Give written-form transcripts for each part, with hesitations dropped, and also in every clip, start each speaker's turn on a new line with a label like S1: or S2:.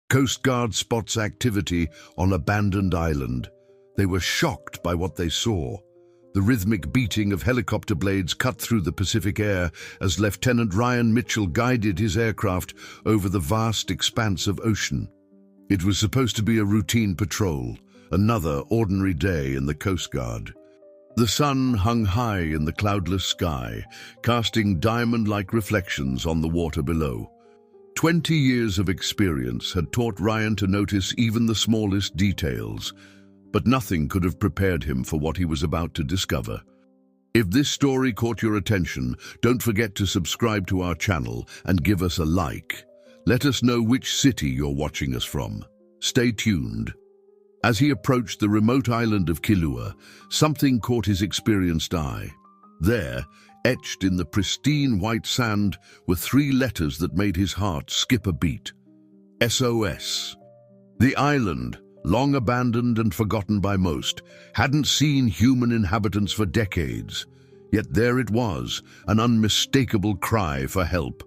S1: Coast Guard spots activity on abandoned island. They were shocked by what they saw. The rhythmic beating of helicopter blades cut through the Pacific air as Lieutenant Ryan Mitchell guided his aircraft over the vast expanse of ocean. It was supposed to be a routine patrol, another ordinary day in the Coast Guard. The sun hung high in the cloudless sky, casting diamond-like reflections on the water below. 20 years of experience had taught Ryan to notice even the smallest details, but nothing could have prepared him for what he was about to discover. If this story caught your attention, don't forget to subscribe to our channel and give us a like. Let us know which city you're watching us from. Stay tuned. As he approached the remote island of Kilauea, something caught his experienced eye. There, etched in the pristine white sand, were 3 letters that made his heart skip a beat. SOS. The island, long abandoned and forgotten by most, hadn't seen human inhabitants for decades. Yet there it was, an unmistakable cry for help.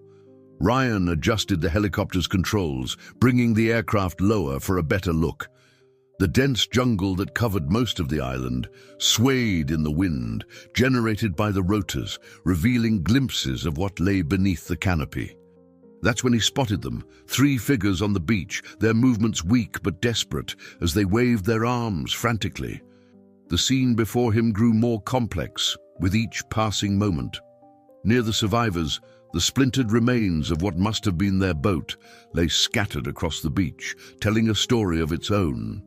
S1: Ryan adjusted the helicopter's controls, bringing the aircraft lower for a better look. The dense jungle that covered most of the island swayed in the wind, generated by the rotors, revealing glimpses of what lay beneath the canopy. That's when he spotted them, 3 figures on the beach, their movements weak but desperate as they waved their arms frantically. The scene before him grew more complex with each passing moment. Near the survivors, the splintered remains of what must have been their boat lay scattered across the beach, telling a story of its own.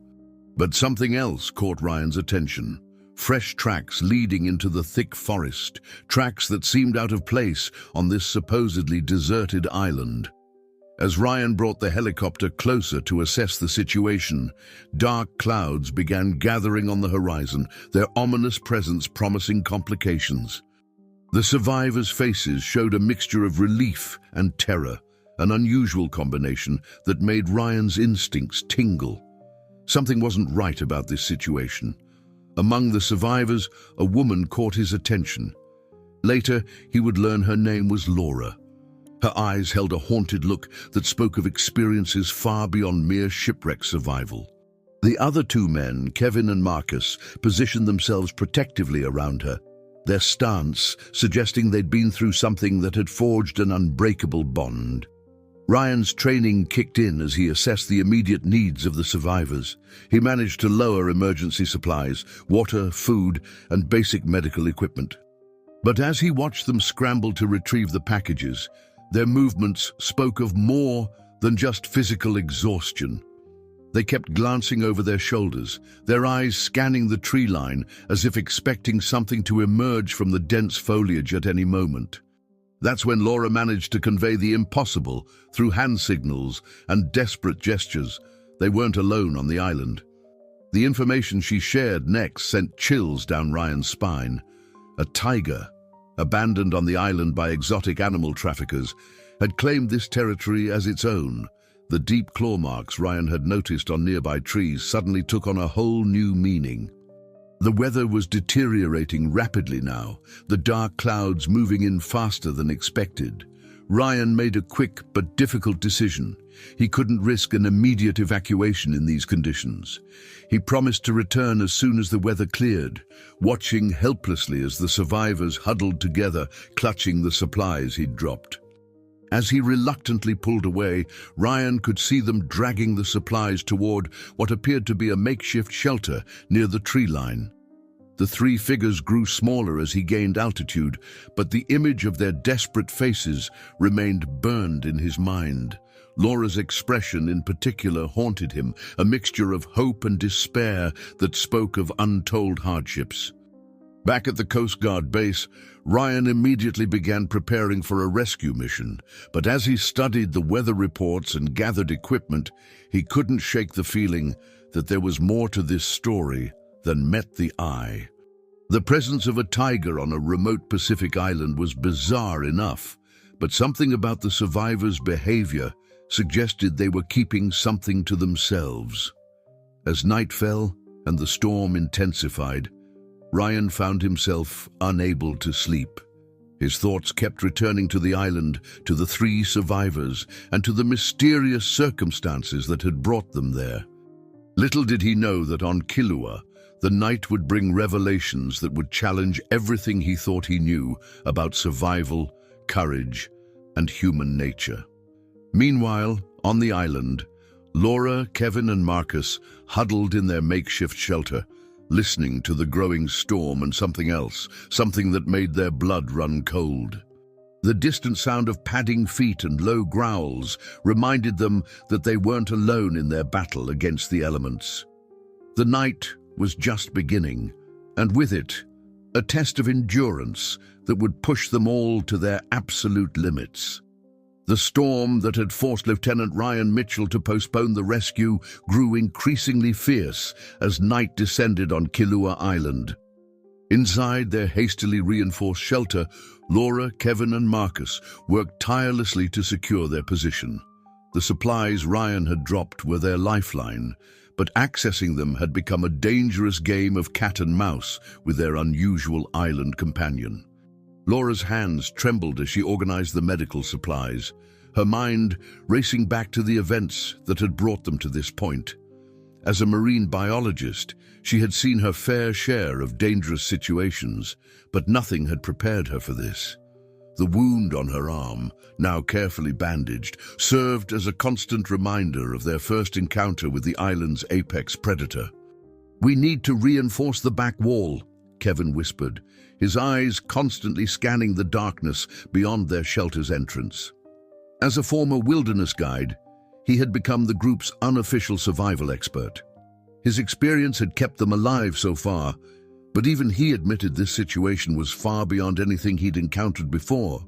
S1: But something else caught Ryan's attention. Fresh tracks leading into the thick forest, tracks that seemed out of place on this supposedly deserted island. As Ryan brought the helicopter closer to assess the situation, dark clouds began gathering on the horizon, their ominous presence promising complications. The survivors' faces showed a mixture of relief and terror, an unusual combination that made Ryan's instincts tingle. Something wasn't right about this situation. Among the survivors, a woman caught his attention. Later, he would learn her name was Laura. Her eyes held a haunted look that spoke of experiences far beyond mere shipwreck survival. The other 2 men, Kevin and Marcus, positioned themselves protectively around her, their stance suggesting they'd been through something that had forged an unbreakable bond. Ryan's training kicked in as he assessed the immediate needs of the survivors. He managed to lower emergency supplies, water, food, and basic medical equipment. But as he watched them scramble to retrieve the packages, their movements spoke of more than just physical exhaustion. They kept glancing over their shoulders, their eyes scanning the tree line as if expecting something to emerge from the dense foliage at any moment. That's when Laura managed to convey the impossible through hand signals and desperate gestures. They weren't alone on the island. The information she shared next sent chills down Ryan's spine. A tiger, abandoned on the island by exotic animal traffickers, had claimed this territory as its own. The deep claw marks Ryan had noticed on nearby trees suddenly took on a whole new meaning. The weather was deteriorating rapidly now, the dark clouds moving in faster than expected. Ryan made a quick but difficult decision. He couldn't risk an immediate evacuation in these conditions. He promised to return as soon as the weather cleared, watching helplessly as the survivors huddled together, clutching the supplies he'd dropped. As he reluctantly pulled away, Ryan could see them dragging the supplies toward what appeared to be a makeshift shelter near the tree line. The 3 figures grew smaller as he gained altitude, but the image of their desperate faces remained burned in his mind. Laura's expression in particular haunted him, a mixture of hope and despair that spoke of untold hardships. Back at the Coast Guard base, Ryan immediately began preparing for a rescue mission, but as he studied the weather reports and gathered equipment, he couldn't shake the feeling that there was more to this story than met the eye. The presence of a tiger on a remote Pacific island was bizarre enough, but something about the survivors' behavior suggested they were keeping something to themselves. As night fell and the storm intensified, Ryan found himself unable to sleep. His thoughts kept returning to the island, to the three survivors, and to the mysterious circumstances that had brought them there. Little did he know that on Killua, the night would bring revelations that would challenge everything he thought he knew about survival, courage, and human nature. Meanwhile, on the island, Laura, Kevin, and Marcus huddled in their makeshift shelter, listening to the growing storm and something else, something that made their blood run cold. The distant sound of padding feet and low growls reminded them that they weren't alone in their battle against the elements. The night was just beginning, and with it, a test of endurance that would push them all to their absolute limits. The storm that had forced Lieutenant Ryan Mitchell to postpone the rescue grew increasingly fierce as night descended on Killua Island. Inside their hastily reinforced shelter, Laura, Kevin, and Marcus worked tirelessly to secure their position. The supplies Ryan had dropped were their lifeline, but accessing them had become a dangerous game of cat and mouse with their unusual island companion. Laura's hands trembled as she organized the medical supplies, her mind racing back to the events that had brought them to this point. As a marine biologist, she had seen her fair share of dangerous situations, but nothing had prepared her for this. The wound on her arm, now carefully bandaged, served as a constant reminder of their first encounter with the island's apex predator. "We need to reinforce the back wall," Kevin whispered, his eyes constantly scanning the darkness beyond their shelter's entrance. As a former wilderness guide, he had become the group's unofficial survival expert. His experience had kept them alive so far, but even he admitted this situation was far beyond anything he'd encountered before.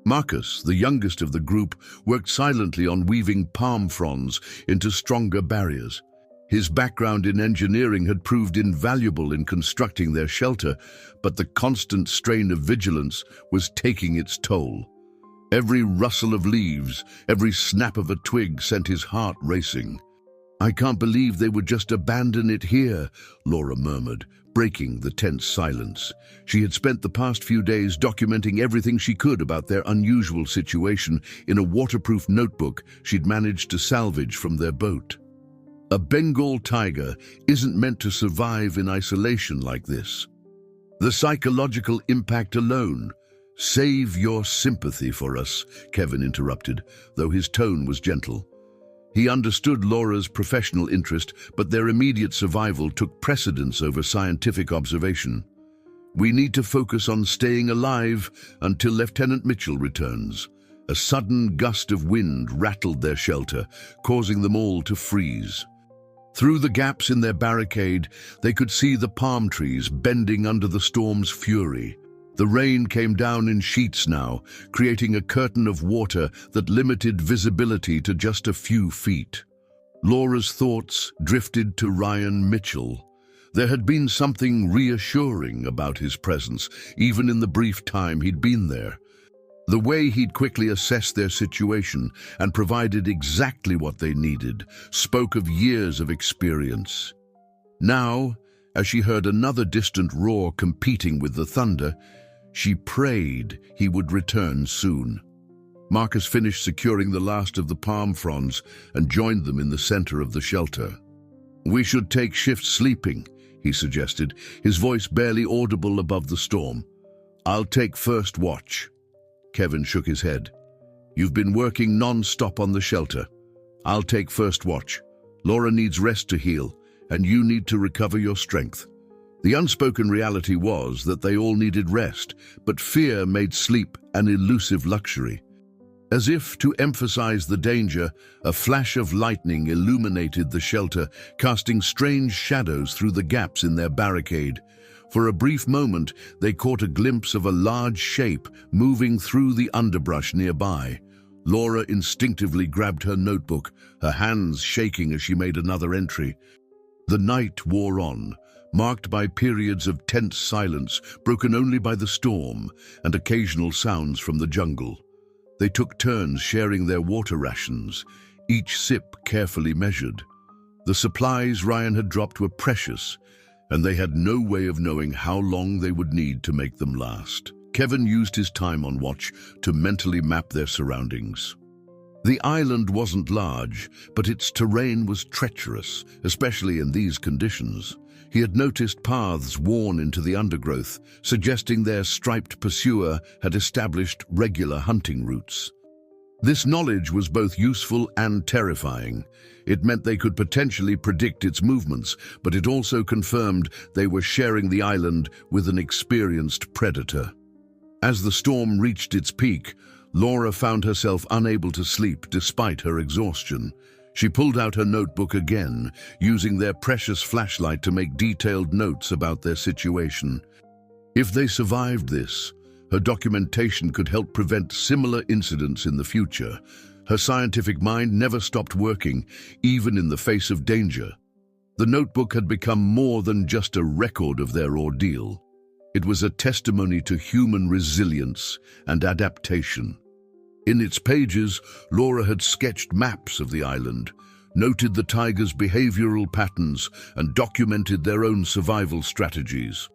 S1: Marcus, the youngest of the group, worked silently on weaving palm fronds into stronger barriers. His background in engineering had proved invaluable in constructing their shelter, but the constant strain of vigilance was taking its toll. Every rustle of leaves, every snap of a twig sent his heart racing. "I can't believe they would just abandon it here," Laura murmured, breaking the tense silence. She had spent the past few days documenting everything she could about their unusual situation in a waterproof notebook she'd managed to salvage from their boat. A Bengal tiger isn't meant to survive in isolation like this. The psychological impact alone. "Save your sympathy for us," Kevin interrupted, though his tone was gentle. He understood Laura's professional interest, but their immediate survival took precedence over scientific observation. "We need to focus on staying alive until Lieutenant Mitchell returns." A sudden gust of wind rattled their shelter, causing them all to freeze. Through the gaps in their barricade, they could see the palm trees bending under the storm's fury. The rain came down in sheets now, creating a curtain of water that limited visibility to just a few feet. Laura's thoughts drifted to Ryan Mitchell. There had been something reassuring about his presence, even in the brief time he'd been there. The way he'd quickly assessed their situation and provided exactly what they needed spoke of years of experience. Now, as she heard another distant roar competing with the thunder, she prayed he would return soon. Marcus finished securing the last of the palm fronds and joined them in the center of the shelter. "We should take shifts sleeping," he suggested, his voice barely audible above the storm. "I'll take first watch." Kevin shook his head. "You've been working non-stop on the shelter. I'll take first watch. Laura needs rest to heal, and you need to recover your strength." The unspoken reality was that they all needed rest, but fear made sleep an elusive luxury. As if to emphasize the danger, a flash of lightning illuminated the shelter, casting strange shadows through the gaps in their barricade. For a brief moment, they caught a glimpse of a large shape moving through the underbrush nearby. Laura instinctively grabbed her notebook, her hands shaking as she made another entry. The night wore on, marked by periods of tense silence broken only by the storm and occasional sounds from the jungle. They took turns sharing their water rations, each sip carefully measured. The supplies Ryan had dropped were precious, and they had no way of knowing how long they would need to make them last. Kevin used his time on watch to mentally map their surroundings. The island wasn't large, but its terrain was treacherous, especially in these conditions. He had noticed paths worn into the undergrowth, suggesting their striped pursuer had established regular hunting routes. This knowledge was both useful and terrifying. It meant they could potentially predict its movements, but it also confirmed they were sharing the island with an experienced predator. As the storm reached its peak, Laura found herself unable to sleep despite her exhaustion. She pulled out her notebook again, using their precious flashlight to make detailed notes about their situation. If they survived this, her documentation could help prevent similar incidents in the future. Her scientific mind never stopped working, even in the face of danger. The notebook had become more than just a record of their ordeal. It was a testimony to human resilience and adaptation. In its pages, Laura had sketched maps of the island, noted the tigers' behavioral patterns, and documented their own survival strategies.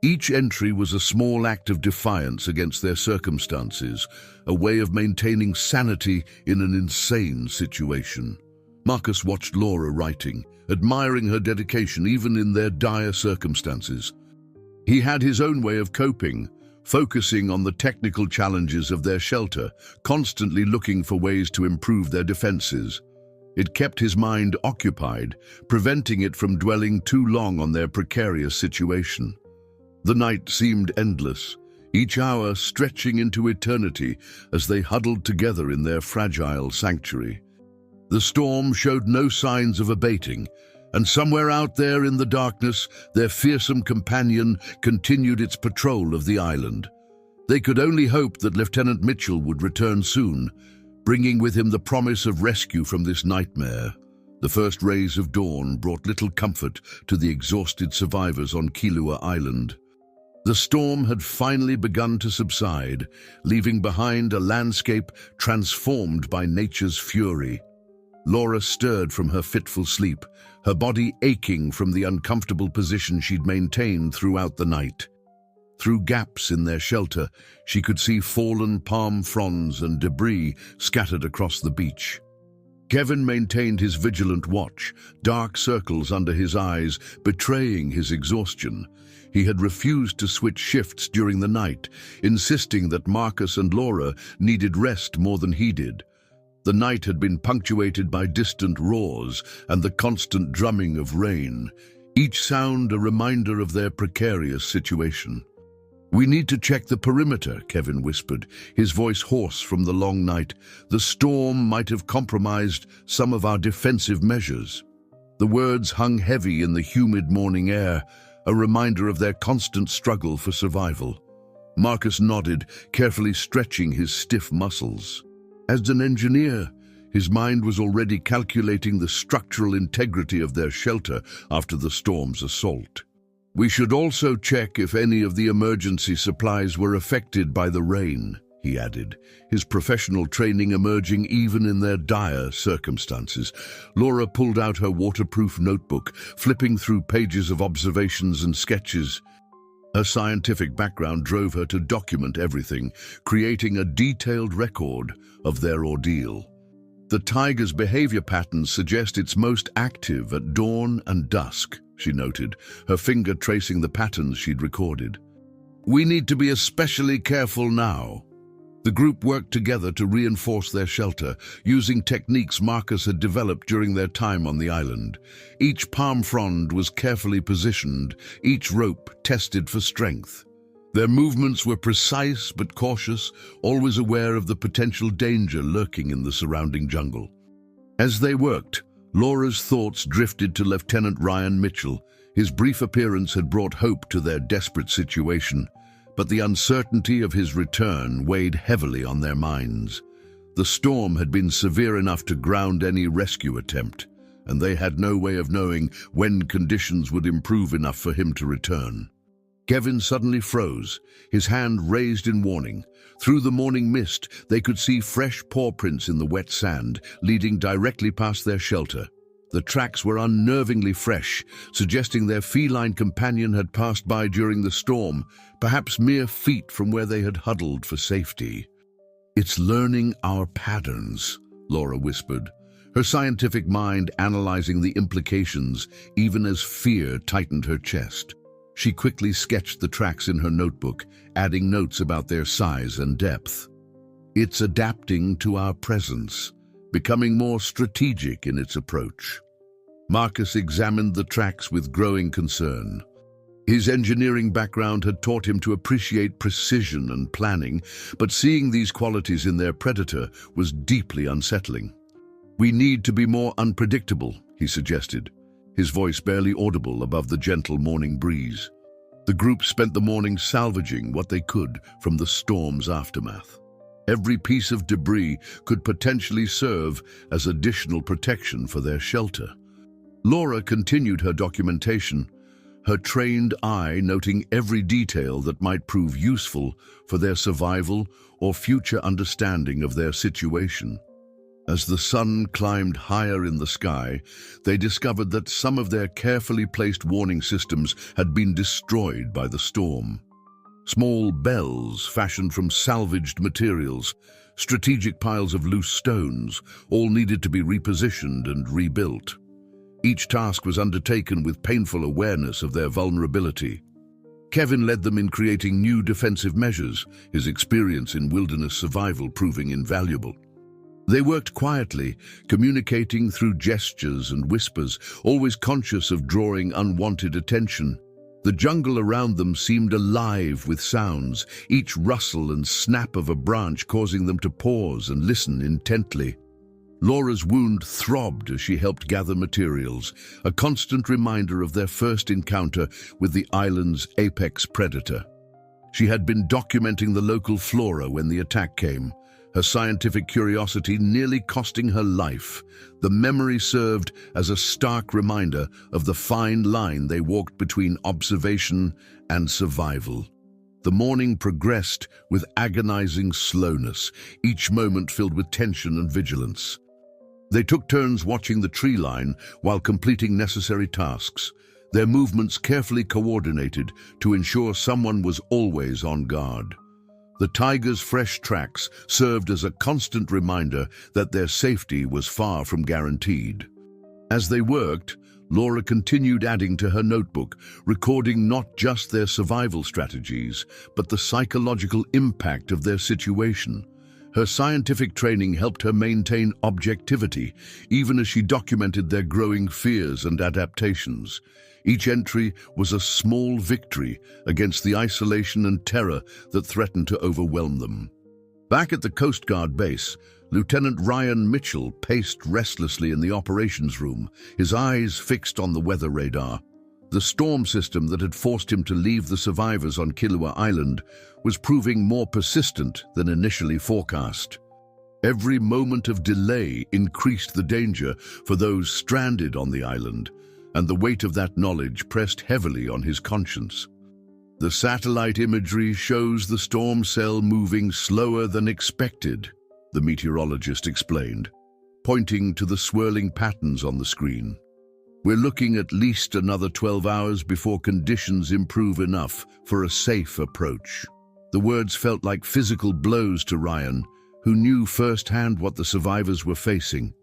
S1: Each entry was a small act of defiance against their circumstances, a way of maintaining sanity in an insane situation. Marcus watched Laura writing, admiring her dedication even in their dire circumstances. He had his own way of coping, focusing on the technical challenges of their shelter, constantly looking for ways to improve their defenses. It kept his mind occupied, preventing it from dwelling too long on their precarious situation. The night seemed endless, each hour stretching into eternity as they huddled together in their fragile sanctuary. The storm showed no signs of abating, and somewhere out there in the darkness, their fearsome companion continued its patrol of the island. They could only hope that Lieutenant Mitchell would return soon, bringing with him the promise of rescue from this nightmare. The first rays of dawn brought little comfort to the exhausted survivors on Kilua Island. The storm had finally begun to subside, leaving behind a landscape transformed by nature's fury. Laura stirred from her fitful sleep, her body aching from the uncomfortable position she'd maintained throughout the night. Through gaps in their shelter, she could see fallen palm fronds and debris scattered across the beach. Kevin maintained his vigilant watch, dark circles under his eyes betraying his exhaustion. He had refused to switch shifts during the night, insisting that Marcus and Laura needed rest more than he did. The night had been punctuated by distant roars and the constant drumming of rain, each sound a reminder of their precarious situation. "We need to check the perimeter," Kevin whispered, his voice hoarse from the long night. "The storm might have compromised some of our defensive measures." The words hung heavy in the humid morning air, a reminder of their constant struggle for survival. Marcus nodded, carefully stretching his stiff muscles. As an engineer, his mind was already calculating the structural integrity of their shelter after the storm's assault. "We should also check if any of the emergency supplies were affected by the rain," he added, his professional training emerging even in their dire circumstances. Laura pulled out her waterproof notebook, flipping through pages of observations and sketches. Her scientific background drove her to document everything, creating a detailed record of their ordeal. "The tiger's behavior patterns suggest it's most active at dawn and dusk," she noted, her finger tracing the patterns she'd recorded. "We need to be especially careful now." The group worked together to reinforce their shelter, using techniques Marcus had developed during their time on the island. Each palm frond was carefully positioned, each rope tested for strength. Their movements were precise but cautious, always aware of the potential danger lurking in the surrounding jungle. As they worked, Laura's thoughts drifted to Lieutenant Ryan Mitchell. His brief appearance had brought hope to their desperate situation, but the uncertainty of his return weighed heavily on their minds. The storm had been severe enough to ground any rescue attempt, and they had no way of knowing when conditions would improve enough for him to return. Kevin suddenly froze, his hand raised in warning. Through the morning mist, they could see fresh paw prints in the wet sand, leading directly past their shelter. The tracks were unnervingly fresh, suggesting their feline companion had passed by during the storm, perhaps mere feet from where they had huddled for safety. "It's learning our patterns," Laura whispered, her scientific mind analyzing the implications even as fear tightened her chest. She quickly sketched the tracks in her notebook, adding notes about their size and depth. "It's adapting to our presence, becoming more strategic in its approach." Marcus examined the tracks with growing concern. His engineering background had taught him to appreciate precision and planning, but seeing these qualities in their predator was deeply unsettling. "We need to be more unpredictable," he suggested, his voice barely audible above the gentle morning breeze. The group spent the morning salvaging what they could from the storm's aftermath. Every piece of debris could potentially serve as additional protection for their shelter. Laura continued her documentation, her trained eye noting every detail that might prove useful for their survival or future understanding of their situation. As the sun climbed higher in the sky, they discovered that some of their carefully placed warning systems had been destroyed by the storm. Small bells fashioned from salvaged materials, strategic piles of loose stones, all needed to be repositioned and rebuilt. Each task was undertaken with painful awareness of their vulnerability. Kevin led them in creating new defensive measures, his experience in wilderness survival proving invaluable. They worked quietly, communicating through gestures and whispers, always conscious of drawing unwanted attention. The jungle around them seemed alive with sounds, each rustle and snap of a branch causing them to pause and listen intently. Laura's wound throbbed as she helped gather materials, a constant reminder of their first encounter with the island's apex predator. She had been documenting the local flora when the attack came, her scientific curiosity nearly costing her life. The memory served as a stark reminder of the fine line they walked between observation and survival. The morning progressed with agonizing slowness, each moment filled with tension and vigilance. They took turns watching the tree line while completing necessary tasks, their movements carefully coordinated to ensure someone was always on guard. The tiger's fresh tracks served as a constant reminder that their safety was far from guaranteed. As they worked, Laura continued adding to her notebook, recording not just their survival strategies, but the psychological impact of their situation. Her scientific training helped her maintain objectivity, even as she documented their growing fears and adaptations. Each entry was a small victory against the isolation and terror that threatened to overwhelm them. Back at the Coast Guard base, Lieutenant Ryan Mitchell paced restlessly in the operations room, his eyes fixed on the weather radar. The storm system that had forced him to leave the survivors on Kilauea Island was proving more persistent than initially forecast. Every moment of delay increased the danger for those stranded on the island, and the weight of that knowledge pressed heavily on his conscience. The satellite imagery shows the storm cell moving slower than expected, the meteorologist explained, pointing to the swirling patterns on the screen. "We're looking at least another 12 hours before conditions improve enough for a safe approach." The words felt like physical blows to Ryan, who knew firsthand what the survivors were facing.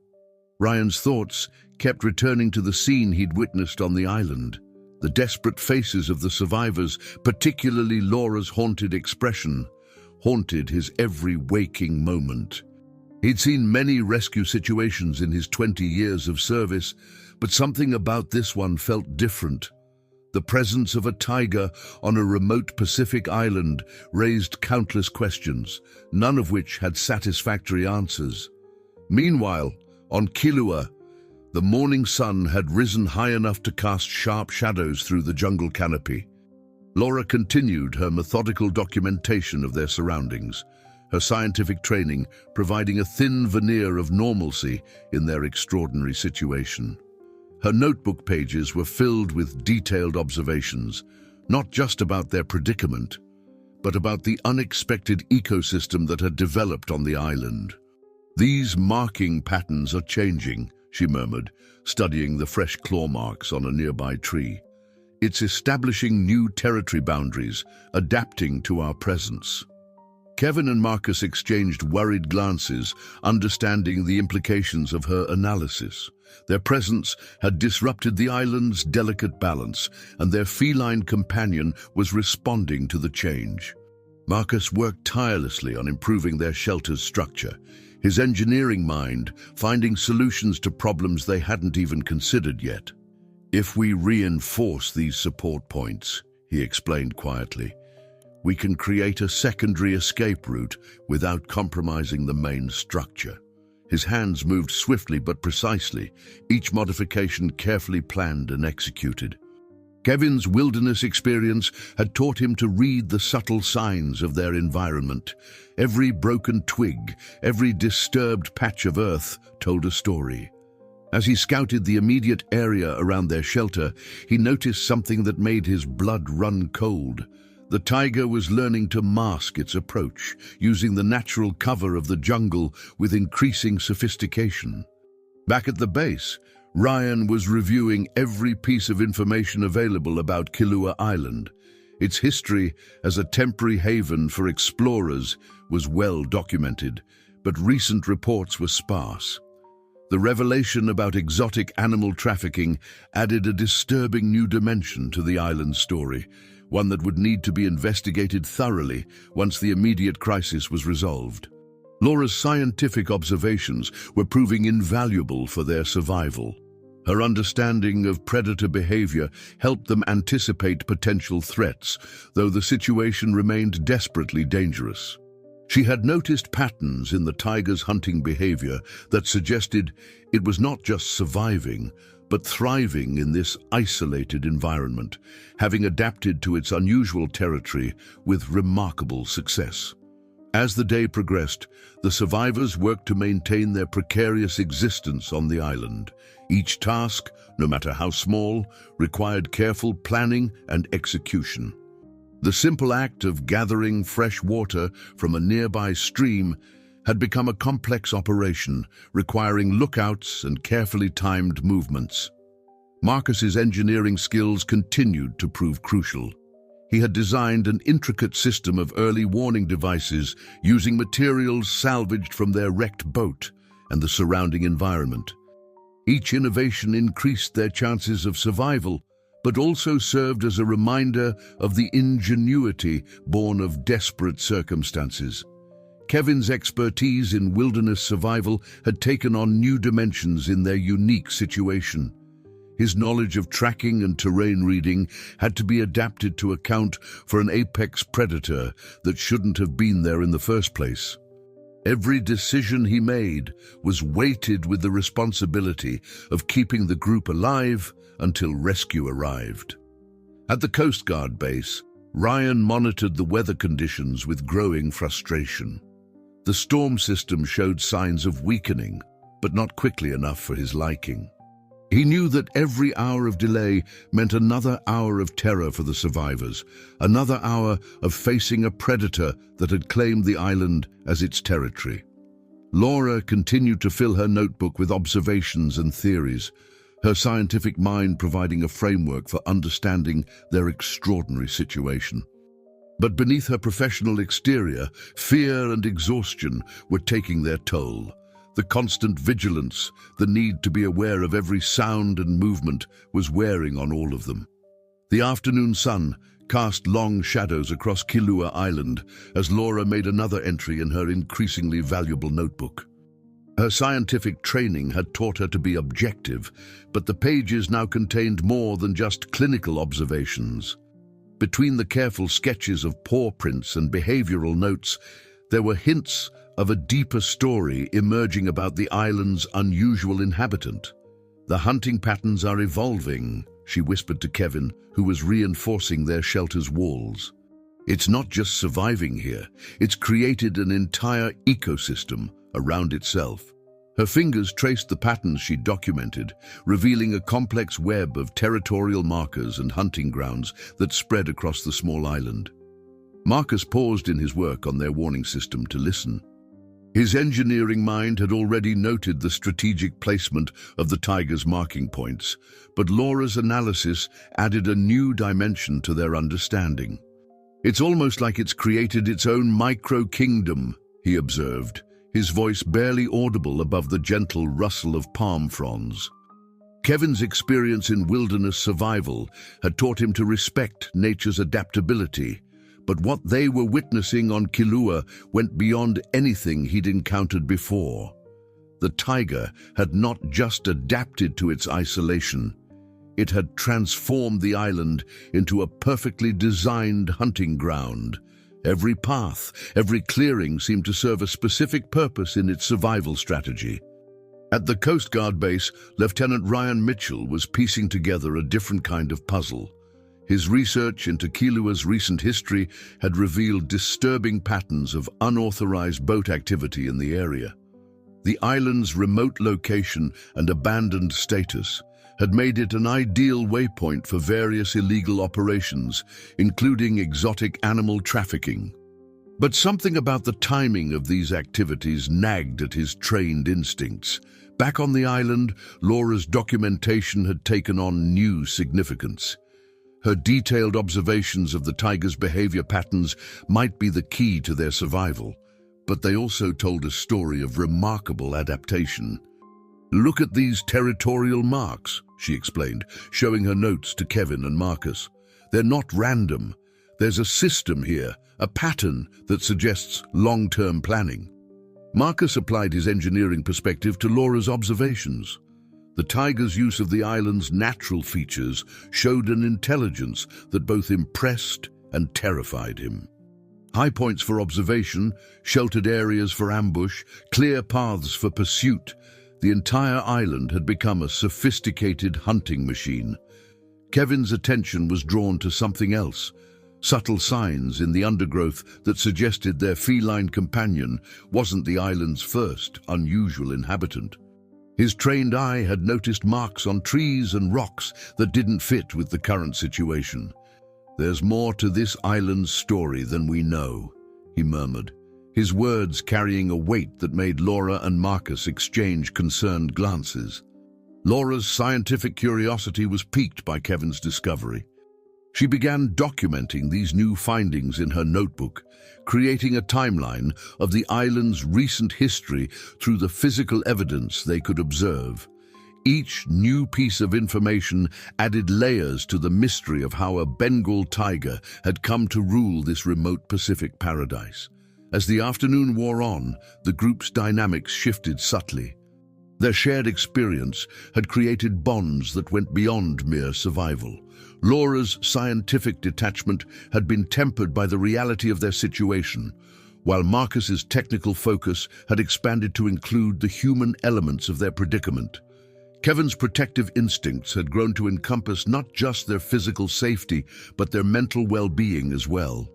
S1: Ryan's thoughts kept returning to the scene he'd witnessed on the island. The desperate faces of the survivors, particularly Laura's haunted expression, haunted his every waking moment. He'd seen many rescue situations in his 20 years of service, but something about this one felt different. The presence of a tiger on a remote Pacific island raised countless questions, none of which had satisfactory answers. Meanwhile, on Kilauea, the morning sun had risen high enough to cast sharp shadows through the jungle canopy. Laura continued her methodical documentation of their surroundings, her scientific training providing a thin veneer of normalcy in their extraordinary situation. Her notebook pages were filled with detailed observations, not just about their predicament, but about the unexpected ecosystem that had developed on the island. "These marking patterns are changing," she murmured, studying the fresh claw marks on a nearby tree. "It's establishing new territory boundaries, adapting to our presence." Kevin and Marcus exchanged worried glances, understanding the implications of her analysis. Their presence had disrupted the island's delicate balance, and their feline companion was responding to the change. Marcus worked tirelessly on improving their shelter's structure, his engineering mind finding solutions to problems they hadn't even considered yet. "If we reinforce these support points," he explained quietly, "we can create a secondary escape route without compromising the main structure." His hands moved swiftly but precisely, each modification carefully planned and executed. Kevin's wilderness experience had taught him to read the subtle signs of their environment. Every broken twig, every disturbed patch of earth told a story. As he scouted the immediate area around their shelter, he noticed something that made his blood run cold. The tiger was learning to mask its approach, using the natural cover of the jungle with increasing sophistication. Back at the base, Ryan was reviewing every piece of information available about Kilua Island. Its history as a temporary haven for explorers was well documented, but recent reports were sparse. The revelation about exotic animal trafficking added a disturbing new dimension to the island's story, one that would need to be investigated thoroughly once the immediate crisis was resolved. Laura's scientific observations were proving invaluable for their survival. Her understanding of predator behavior helped them anticipate potential threats, though the situation remained desperately dangerous. She had noticed patterns in the tiger's hunting behavior that suggested it was not just surviving, but thriving in this isolated environment, having adapted to its unusual territory with remarkable success. As the day progressed, the survivors worked to maintain their precarious existence on the island. Each task, no matter how small, required careful planning and execution. The simple act of gathering fresh water from a nearby stream had become a complex operation, requiring lookouts and carefully timed movements. Marcus's engineering skills continued to prove crucial. He had designed an intricate system of early warning devices using materials salvaged from their wrecked boat and the surrounding environment. Each innovation increased their chances of survival, but also served as a reminder of the ingenuity born of desperate circumstances. Kevin's expertise in wilderness survival had taken on new dimensions in their unique situation. His knowledge of tracking and terrain reading had to be adapted to account for an apex predator that shouldn't have been there in the first place. Every decision he made was weighted with the responsibility of keeping the group alive until rescue arrived. At the Coast Guard base, Ryan monitored the weather conditions with growing frustration. The storm system showed signs of weakening, but not quickly enough for his liking. He knew that every hour of delay meant another hour of terror for the survivors, another hour of facing a predator that had claimed the island as its territory. Laura continued to fill her notebook with observations and theories, her scientific mind providing a framework for understanding their extraordinary situation. But beneath her professional exterior, fear and exhaustion were taking their toll. The constant vigilance, the need to be aware of every sound and movement was wearing on all of them. The afternoon sun cast long shadows across Kilua Island as Laura made another entry in her increasingly valuable notebook. Her scientific training had taught her to be objective, but the pages now contained more than just clinical observations. Between the careful sketches of paw prints and behavioral notes, there were hints of a deeper story emerging about the island's unusual inhabitant. "The hunting patterns are evolving," she whispered to Kevin, who was reinforcing their shelter's walls. "It's not just surviving here, it's created an entire ecosystem around itself." Her fingers traced the patterns she documented, revealing a complex web of territorial markers and hunting grounds that spread across the small island. Marcus paused in his work on their warning system to listen. His engineering mind had already noted the strategic placement of the tiger's marking points, but Laura's analysis added a new dimension to their understanding. "It's almost like it's created its own micro-kingdom," he observed, his voice barely audible above the gentle rustle of palm fronds. Kevin's experience in wilderness survival had taught him to respect nature's adaptability, but what they were witnessing on Kilua went beyond anything he'd encountered before. The tiger had not just adapted to its isolation, it had transformed the island into a perfectly designed hunting ground. Every path, every clearing seemed to serve a specific purpose in its survival strategy. At the Coast Guard base, Lieutenant Ryan Mitchell was piecing together a different kind of puzzle. His research into Kilua's recent history had revealed disturbing patterns of unauthorized boat activity in the area. The island's remote location and abandoned status had made it an ideal waypoint for various illegal operations, including exotic animal trafficking. But something about the timing of these activities nagged at his trained instincts. Back on the island, Laura's documentation had taken on new significance. Her detailed observations of the tiger's behavior patterns might be the key to their survival, but they also told a story of remarkable adaptation. "Look at these territorial marks," she explained, showing her notes to Kevin and Marcus. "They're not random. There's a system here, a pattern that suggests long-term planning." Marcus applied his engineering perspective to Laura's observations. The tiger's use of the island's natural features showed an intelligence that both impressed and terrified him. High points for observation, sheltered areas for ambush, clear paths for pursuit. The entire island had become a sophisticated hunting machine. Kevin's attention was drawn to something else, subtle signs in the undergrowth that suggested their feline companion wasn't the island's first unusual inhabitant. His trained eye had noticed marks on trees and rocks that didn't fit with the current situation. "There's more to this island's story than we know," he murmured, his words carrying a weight that made Laura and Marcus exchange concerned glances. Laura's scientific curiosity was piqued by Kevin's discovery. She began documenting these new findings in her notebook, creating a timeline of the island's recent history through the physical evidence they could observe. Each new piece of information added layers to the mystery of how a Bengal tiger had come to rule this remote Pacific paradise. As the afternoon wore on, the group's dynamics shifted subtly. Their shared experience had created bonds that went beyond mere survival. Laura's scientific detachment had been tempered by the reality of their situation, while Marcus's technical focus had expanded to include the human elements of their predicament. Kevin's protective instincts had grown to encompass not just their physical safety, but their mental well-being as well.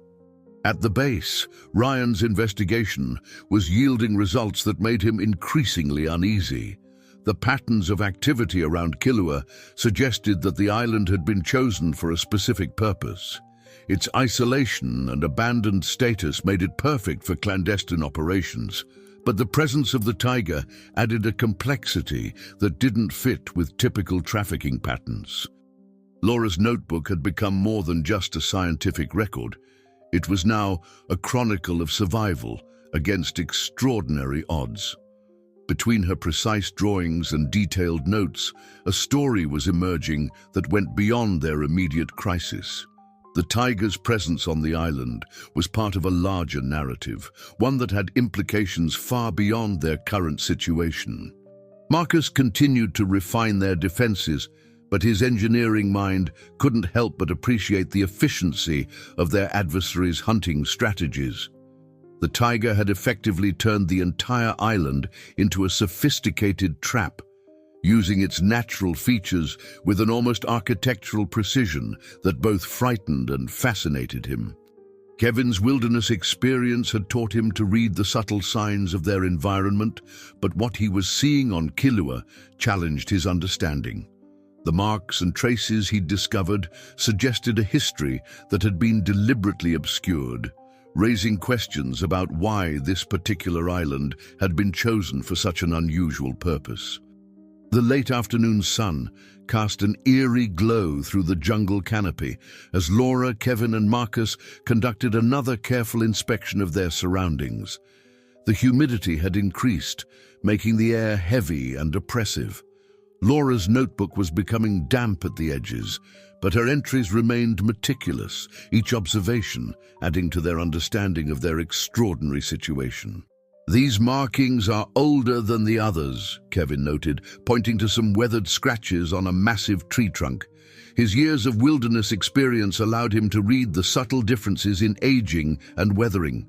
S1: At the base, Ryan's investigation was yielding results that made him increasingly uneasy. The patterns of activity around Kilua suggested that the island had been chosen for a specific purpose. Its isolation and abandoned status made it perfect for clandestine operations, but the presence of the tiger added a complexity that didn't fit with typical trafficking patterns. Laura's notebook had become more than just a scientific record. It was now a chronicle of survival against extraordinary odds. Between her precise drawings and detailed notes, a story was emerging that went beyond their immediate crisis. The tiger's presence on the island was part of a larger narrative, one that had implications far beyond their current situation. Marcus continued to refine their defenses, but his engineering mind couldn't help but appreciate the efficiency of their adversaries' hunting strategies. The tiger had effectively turned the entire island into a sophisticated trap, using its natural features with an almost architectural precision that both frightened and fascinated him. Kevin's wilderness experience had taught him to read the subtle signs of their environment, but what he was seeing on Kilua challenged his understanding. The marks and traces he'd discovered suggested a history that had been deliberately obscured, raising questions about why this particular island had been chosen for such an unusual purpose. The late afternoon sun cast an eerie glow through the jungle canopy as Laura, Kevin, and Marcus conducted another careful inspection of their surroundings. The humidity had increased, making the air heavy and oppressive. Laura's notebook was becoming damp at the edges, but her entries remained meticulous, each observation adding to their understanding of their extraordinary situation. "These markings are older than the others," Kevin noted, pointing to some weathered scratches on a massive tree trunk. His years of wilderness experience allowed him to read the subtle differences in aging and weathering.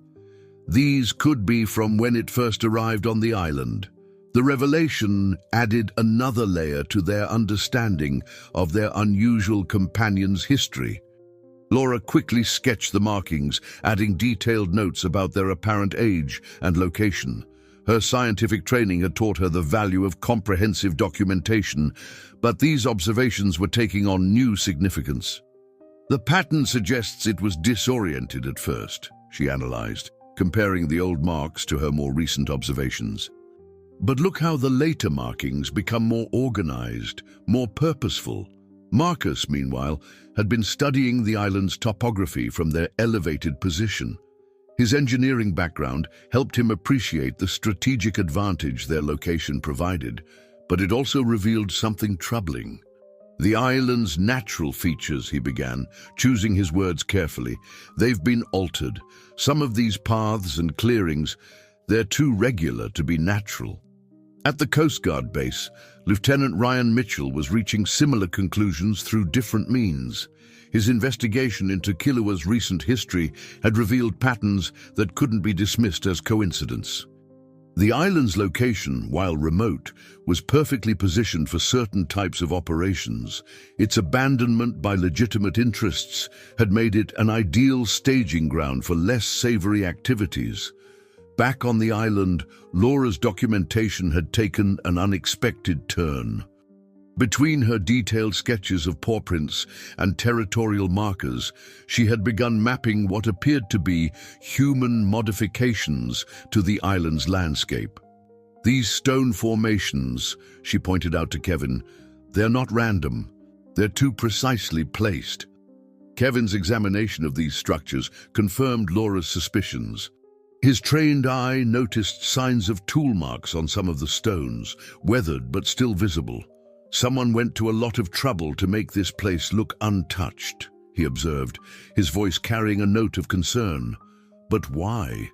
S1: These could be from when it first arrived on the island. The revelation added another layer to their understanding of their unusual companion's history. Laura quickly sketched the markings, adding detailed notes about their apparent age and location. Her scientific training had taught her the value of comprehensive documentation, but these observations were taking on new significance. "The pattern suggests it was disoriented at first," she analyzed, comparing the old marks to her more recent observations. "But look how the later markings become more organized, more purposeful." Marcus, meanwhile, had been studying the island's topography from their elevated position. His engineering background helped him appreciate the strategic advantage their location provided, but it also revealed something troubling. "The island's natural features," he began, choosing his words carefully. "They've been altered. Some of these paths and clearings, they're too regular to be natural." At the Coast Guard base, Lieutenant Ryan Mitchell was reaching similar conclusions through different means. His investigation into Kilauea's recent history had revealed patterns that couldn't be dismissed as coincidence. The island's location, while remote, was perfectly positioned for certain types of operations. Its abandonment by legitimate interests had made it an ideal staging ground for less savory activities. Back on the island, Laura's documentation had taken an unexpected turn. Between her detailed sketches of pawprints and territorial markers, she had begun mapping what appeared to be human modifications to the island's landscape. "These stone formations," she pointed out to Kevin, "they're not random. They're too precisely placed." Kevin's examination of these structures confirmed Laura's suspicions. His trained eye noticed signs of tool marks on some of the stones, weathered but still visible. "Someone went to a lot of trouble to make this place look untouched," he observed, his voice carrying a note of concern. "But why?"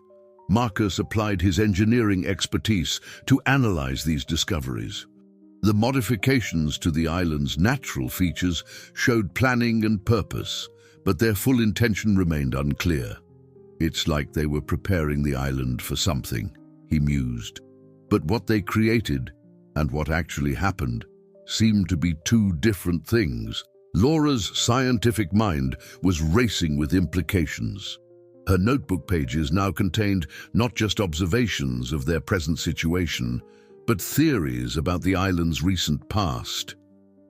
S1: Marcus applied his engineering expertise to analyze these discoveries. The modifications to the island's natural features showed planning and purpose, but their full intention remained unclear. "It's like they were preparing the island for something," he mused. But what they created and what actually happened seemed to be two different things. Laura's scientific mind was racing with implications. Her notebook pages now contained not just observations of their present situation, but theories about the island's recent past.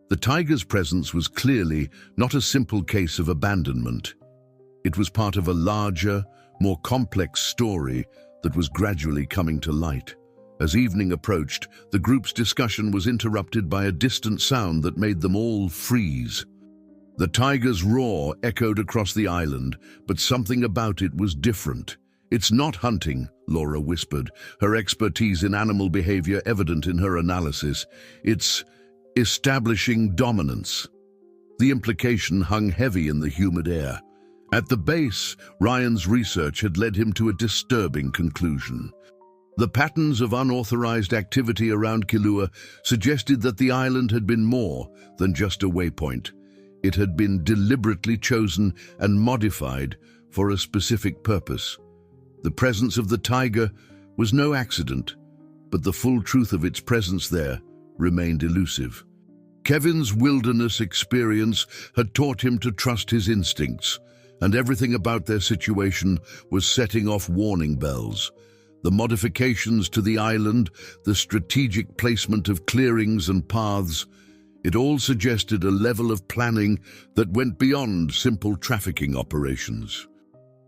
S1: The tiger's presence was clearly not a simple case of abandonment. It was part of a larger, more complex story that was gradually coming to light. As evening approached, the group's discussion was interrupted by a distant sound that made them all freeze. The tiger's roar echoed across the island, but something about it was different. "It's not hunting," Laura whispered, her expertise in animal behavior evident in her analysis. "It's establishing dominance." The implication hung heavy in the humid air. At the base, Ryan's research had led him to a disturbing conclusion. The patterns of unauthorized activity around Kilauea suggested that the island had been more than just a waypoint. It had been deliberately chosen and modified for a specific purpose. The presence of the tiger was no accident, but the full truth of its presence there remained elusive. Kevin's wilderness experience had taught him to trust his instincts, and everything about their situation was setting off warning bells. The modifications to the island, the strategic placement of clearings and paths, it all suggested a level of planning that went beyond simple trafficking operations.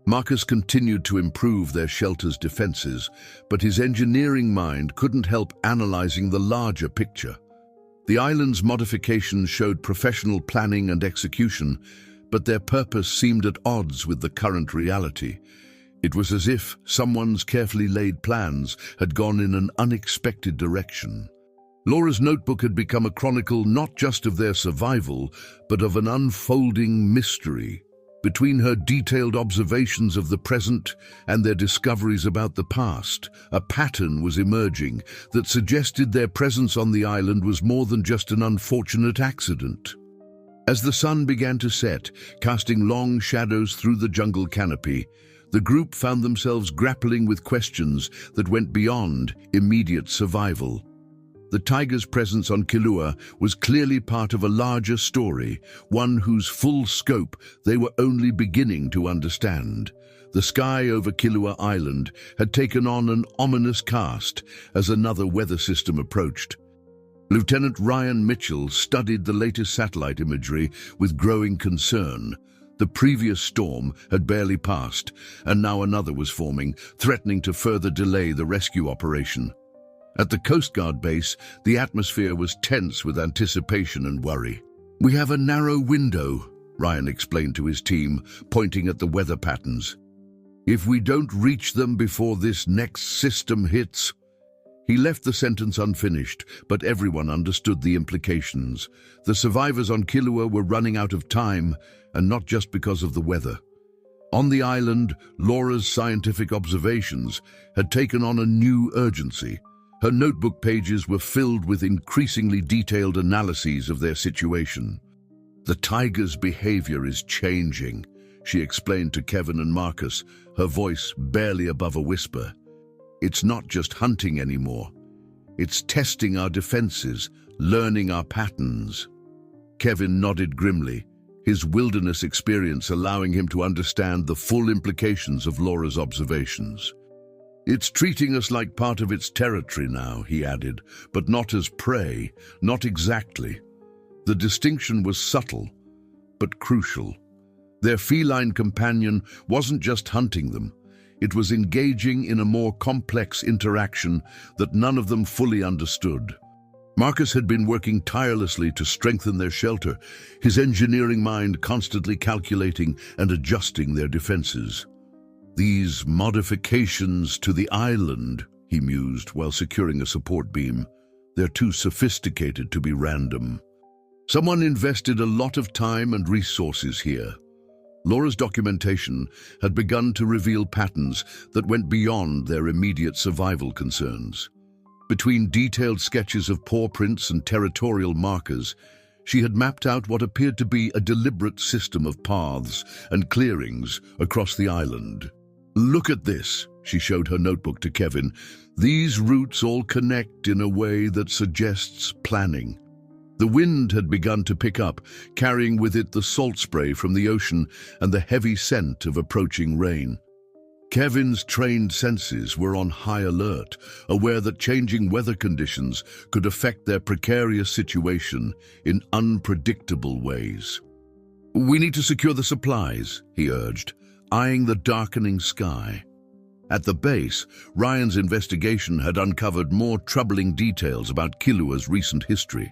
S1: Marcus continued to improve their shelter's defenses, but his engineering mind couldn't help analyzing the larger picture. The island's modifications showed professional planning and execution, but their purpose seemed at odds with the current reality. It was as if someone's carefully laid plans had gone in an unexpected direction. Laura's notebook had become a chronicle not just of their survival, but of an unfolding mystery. Between her detailed observations of the present and their discoveries about the past, a pattern was emerging that suggested their presence on the island was more than just an unfortunate accident. As the sun began to set, casting long shadows through the jungle canopy, the group found themselves grappling with questions that went beyond immediate survival. The tiger's presence on Killua was clearly part of a larger story, one whose full scope they were only beginning to understand. The sky over Killua Island had taken on an ominous cast as another weather system approached. Lieutenant Ryan Mitchell studied the latest satellite imagery with growing concern. The previous storm had barely passed, and now another was forming, threatening to further delay the rescue operation. At the Coast Guard base, the atmosphere was tense with anticipation and worry. "We have a narrow window," Ryan explained to his team, pointing at the weather patterns. "If we don't reach them before this next system hits..." He left the sentence unfinished, but everyone understood the implications. The survivors on Killua were running out of time, and not just because of the weather. On the island, Laura's scientific observations had taken on a new urgency. Her notebook pages were filled with increasingly detailed analyses of their situation. "The tiger's behavior is changing," she explained to Kevin and Marcus, her voice barely above a whisper. "It's not just hunting anymore. It's testing our defenses, learning our patterns." Kevin nodded grimly, his wilderness experience allowing him to understand the full implications of Laura's observations. "It's treating us like part of its territory now," he added, "but not as prey, not exactly." The distinction was subtle, but crucial. Their feline companion wasn't just hunting them. It was engaging in a more complex interaction that none of them fully understood. Marcus had been working tirelessly to strengthen their shelter, his engineering mind constantly calculating and adjusting their defenses. "These modifications to the island," he mused while securing a support beam, "they're too sophisticated to be random. Someone invested a lot of time and resources here." Laura's documentation had begun to reveal patterns that went beyond their immediate survival concerns. Between detailed sketches of paw prints and territorial markers, she had mapped out what appeared to be a deliberate system of paths and clearings across the island. "Look at this," she showed her notebook to Kevin. "These routes all connect in a way that suggests planning." The wind had begun to pick up, carrying with it the salt spray from the ocean and the heavy scent of approaching rain. Kevin's trained senses were on high alert, aware that changing weather conditions could affect their precarious situation in unpredictable ways. "We need to secure the supplies," he urged, eyeing the darkening sky. At the base, Ryan's investigation had uncovered more troubling details about Killua's recent history.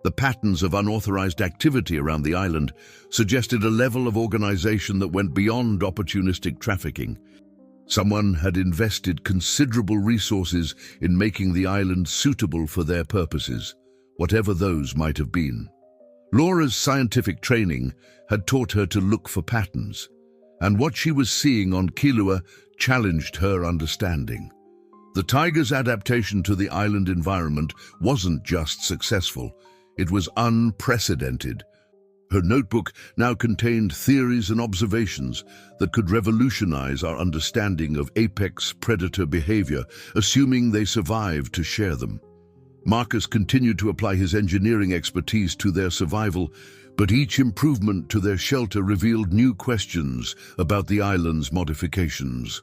S1: The patterns of unauthorized activity around the island suggested a level of organization that went beyond opportunistic trafficking. Someone had invested considerable resources in making the island suitable for their purposes, whatever those might have been. Laura's scientific training had taught her to look for patterns, and what she was seeing on Killua challenged her understanding. The tiger's adaptation to the island environment wasn't just successful, it was unprecedented. Her notebook now contained theories and observations that could revolutionize our understanding of apex predator behavior, assuming they survived to share them. Marcus continued to apply his engineering expertise to their survival, but each improvement to their shelter revealed new questions about the island's modifications.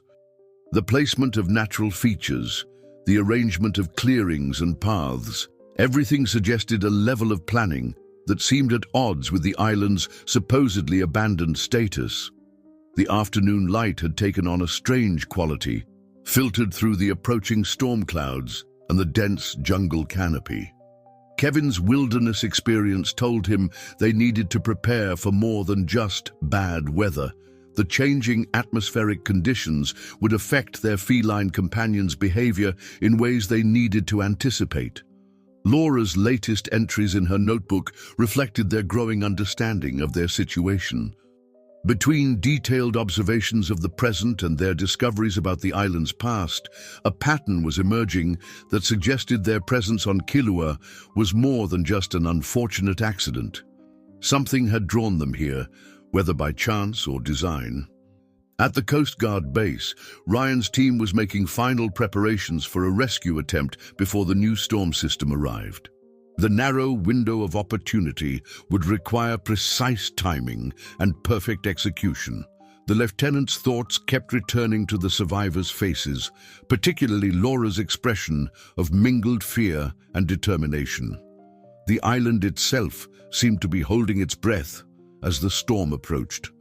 S1: The placement of natural features, the arrangement of clearings and paths, everything suggested a level of planning that seemed at odds with the island's supposedly abandoned status. The afternoon light had taken on a strange quality, filtered through the approaching storm clouds and the dense jungle canopy. Kevin's wilderness experience told him they needed to prepare for more than just bad weather. The changing atmospheric conditions would affect their feline companions' behavior in ways they needed to anticipate. Laura's latest entries in her notebook reflected their growing understanding of their situation. Between detailed observations of the present and their discoveries about the island's past, a pattern was emerging that suggested their presence on Killua was more than just an unfortunate accident. Something had drawn them here, whether by chance or design. At the Coast Guard base, Ryan's team was making final preparations for a rescue attempt before the new storm system arrived. The narrow window of opportunity would require precise timing and perfect execution. The lieutenant's thoughts kept returning to the survivors' faces, particularly Laura's expression of mingled fear and determination. The island itself seemed to be holding its breath as the storm approached.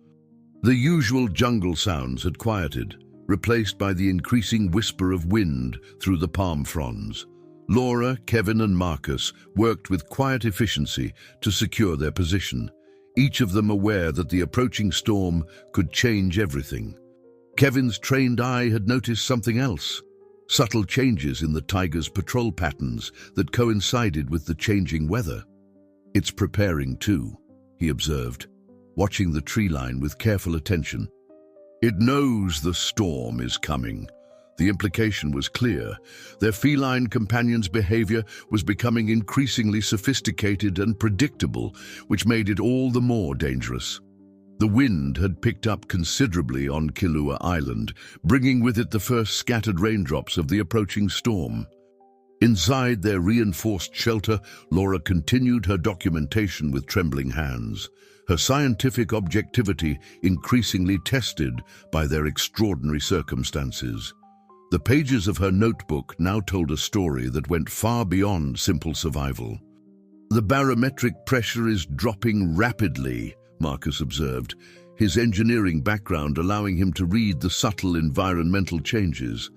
S1: The usual jungle sounds had quieted, replaced by the increasing whisper of wind through the palm fronds. Laura, Kevin, and Marcus worked with quiet efficiency to secure their position, each of them aware that the approaching storm could change everything. Kevin's trained eye had noticed something else, subtle changes in the tiger's patrol patterns that coincided with the changing weather. "It's preparing too," he observed, watching the tree line with careful attention. "It knows the storm is coming." The implication was clear. Their feline companion's behavior was becoming increasingly sophisticated and predictable, which made it all the more dangerous. The wind had picked up considerably on Killua Island, bringing with it the first scattered raindrops of the approaching storm. Inside their reinforced shelter, Laura continued her documentation with trembling hands, her scientific objectivity increasingly tested by their extraordinary circumstances. The pages of her notebook now told a story that went far beyond simple survival. "The barometric pressure is dropping rapidly," Marcus observed, his engineering background allowing him to read the subtle environmental changes.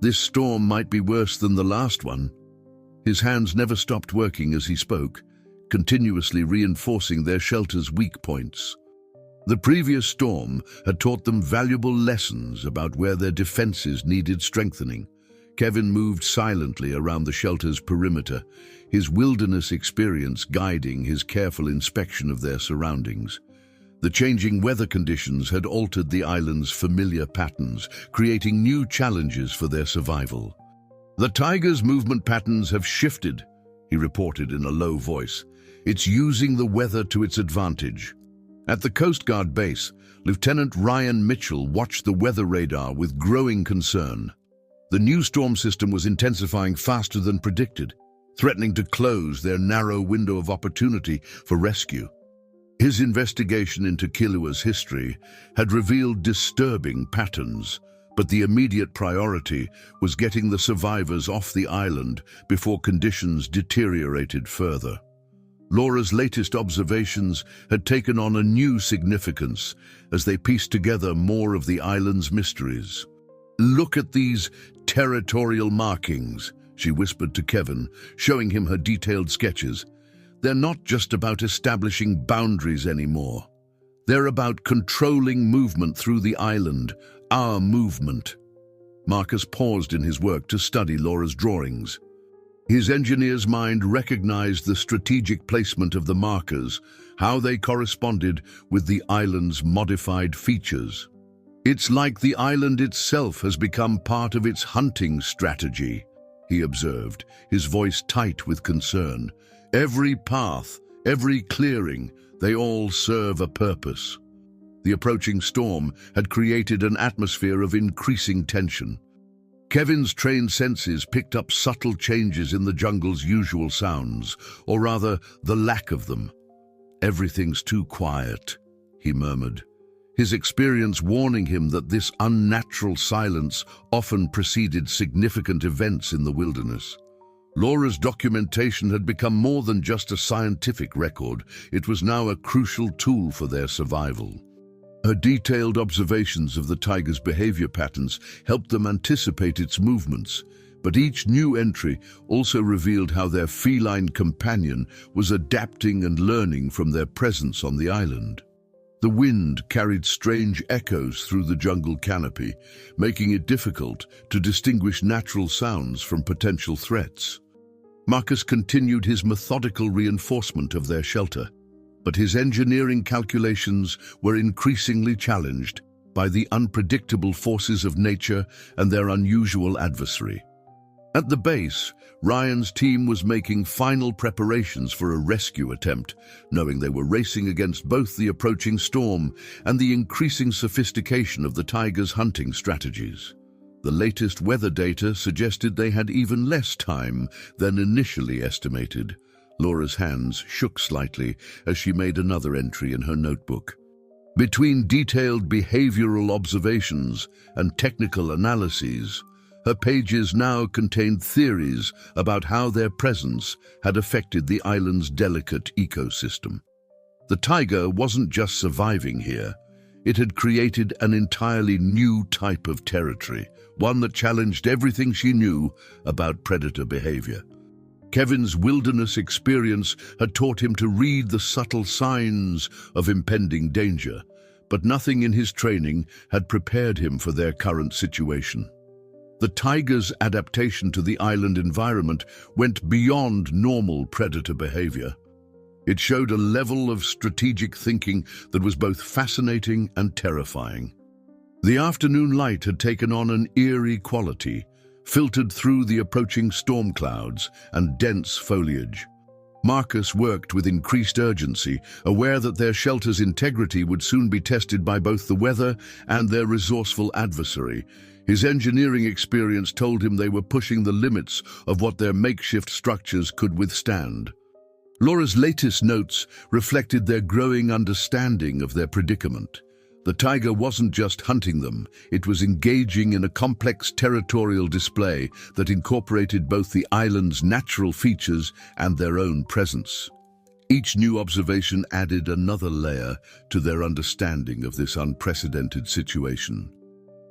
S1: "This storm might be worse than the last one." His hands never stopped working as he spoke, continuously reinforcing their shelter's weak points. The previous storm had taught them valuable lessons about where their defenses needed strengthening. Kevin moved silently around the shelter's perimeter, his wilderness experience guiding his careful inspection of their surroundings. The changing weather conditions had altered the island's familiar patterns, creating new challenges for their survival. "The tiger's movement patterns have shifted," he reported in a low voice. "It's using the weather to its advantage." At the Coast Guard base, Lieutenant Ryan Mitchell watched the weather radar with growing concern. The new storm system was intensifying faster than predicted, threatening to close their narrow window of opportunity for rescue. His investigation into Killua's history had revealed disturbing patterns, but the immediate priority was getting the survivors off the island before conditions deteriorated further. Laura's latest observations had taken on a new significance as they pieced together more of the island's mysteries. "Look at these territorial markings," she whispered to Kevin, showing him her detailed sketches. "They're not just about establishing boundaries anymore. They're about controlling movement through the island, our movement." Marcus paused in his work to study Laura's drawings. His engineer's mind recognized the strategic placement of the markers, how they corresponded with the island's modified features. "It's like the island itself has become part of its hunting strategy," he observed, his voice tight with concern. "Every path, every clearing, they all serve a purpose." The approaching storm had created an atmosphere of increasing tension. Kevin's trained senses picked up subtle changes in the jungle's usual sounds, or rather, the lack of them. "Everything's too quiet," he murmured, his experience warning him that this unnatural silence often preceded significant events in the wilderness. Laura's documentation had become more than just a scientific record. It was now a crucial tool for their survival. Her detailed observations of the tiger's behavior patterns helped them anticipate its movements, but each new entry also revealed how their feline companion was adapting and learning from their presence on the island. The wind carried strange echoes through the jungle canopy, making it difficult to distinguish natural sounds from potential threats. Marcus continued his methodical reinforcement of their shelter, but his engineering calculations were increasingly challenged by the unpredictable forces of nature and their unusual adversary. At the base, Ryan's team was making final preparations for a rescue attempt, knowing they were racing against both the approaching storm and the increasing sophistication of the tiger's hunting strategies. The latest weather data suggested they had even less time than initially estimated. Laura's hands shook slightly as she made another entry in her notebook. Between detailed behavioral observations and technical analyses, her pages now contained theories about how their presence had affected the island's delicate ecosystem. The tiger wasn't just surviving here. It had created an entirely new type of territory, one that challenged everything she knew about predator behavior. Kevin's wilderness experience had taught him to read the subtle signs of impending danger, but nothing in his training had prepared him for their current situation. The tiger's adaptation to the island environment went beyond normal predator behavior. It showed a level of strategic thinking that was both fascinating and terrifying. The afternoon light had taken on an eerie quality, filtered through the approaching storm clouds and dense foliage. Marcus worked with increased urgency, aware that their shelter's integrity would soon be tested by both the weather and their resourceful adversary. His engineering experience told him they were pushing the limits of what their makeshift structures could withstand. Laura's latest notes reflected their growing understanding of their predicament. The tiger wasn't just hunting them, it was engaging in a complex territorial display that incorporated both the island's natural features and their own presence. Each new observation added another layer to their understanding of this unprecedented situation.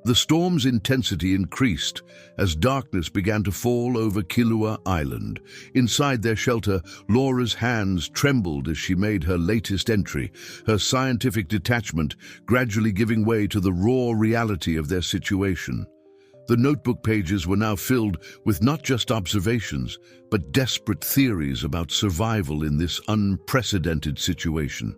S1: The storm's intensity increased as darkness began to fall over Kilua Island. Inside their shelter, Laura's hands trembled as she made her latest entry, her scientific detachment gradually giving way to the raw reality of their situation. The notebook pages were now filled with not just observations, but desperate theories about survival in this unprecedented situation.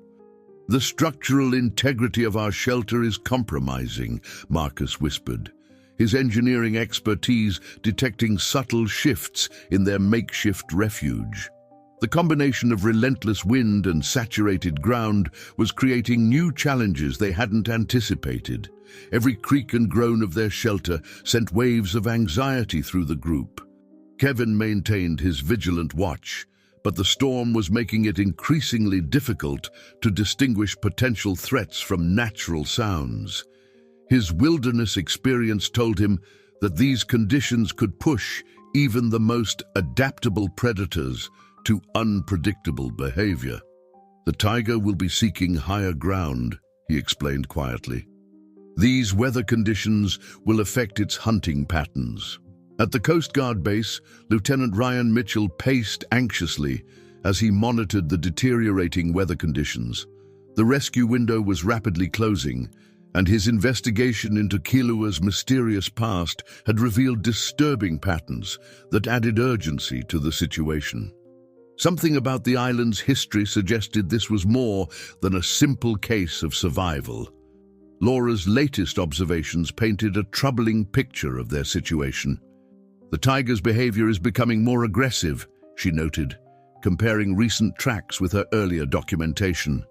S1: "The structural integrity of our shelter is compromising," Marcus whispered, his engineering expertise detecting subtle shifts in their makeshift refuge. The combination of relentless wind and saturated ground was creating new challenges they hadn't anticipated. Every creak and groan of their shelter sent waves of anxiety through the group. Kevin maintained his vigilant watch, but the storm was making it increasingly difficult to distinguish potential threats from natural sounds. His wilderness experience told him that these conditions could push even the most adaptable predators to unpredictable behavior. "The tiger will be seeking higher ground," he explained quietly. "These weather conditions will affect its hunting patterns." At the Coast Guard base, Lieutenant Ryan Mitchell paced anxiously as he monitored the deteriorating weather conditions. The rescue window was rapidly closing, and his investigation into Kilua's mysterious past had revealed disturbing patterns that added urgency to the situation. Something about the island's history suggested this was more than a simple case of survival. Laura's latest observations painted a troubling picture of their situation. "The tiger's behavior is becoming more aggressive," she noted, comparing recent tracks with her earlier documentation.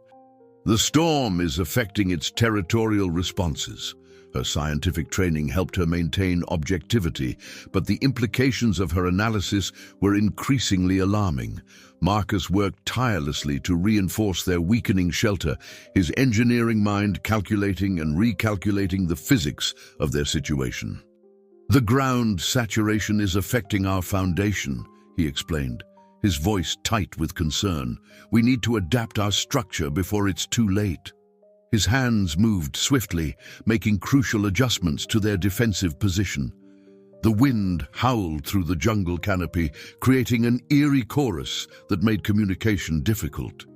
S1: "The storm is affecting its territorial responses." Her scientific training helped her maintain objectivity, but the implications of her analysis were increasingly alarming. Marcus worked tirelessly to reinforce their weakening shelter, his engineering mind calculating and recalculating the physics of their situation. "The ground saturation is affecting our foundation," he explained, his voice tight with concern. "We need to adapt our structure before it's too late." His hands moved swiftly, making crucial adjustments to their defensive position. The wind howled through the jungle canopy, creating an eerie chorus that made communication difficult.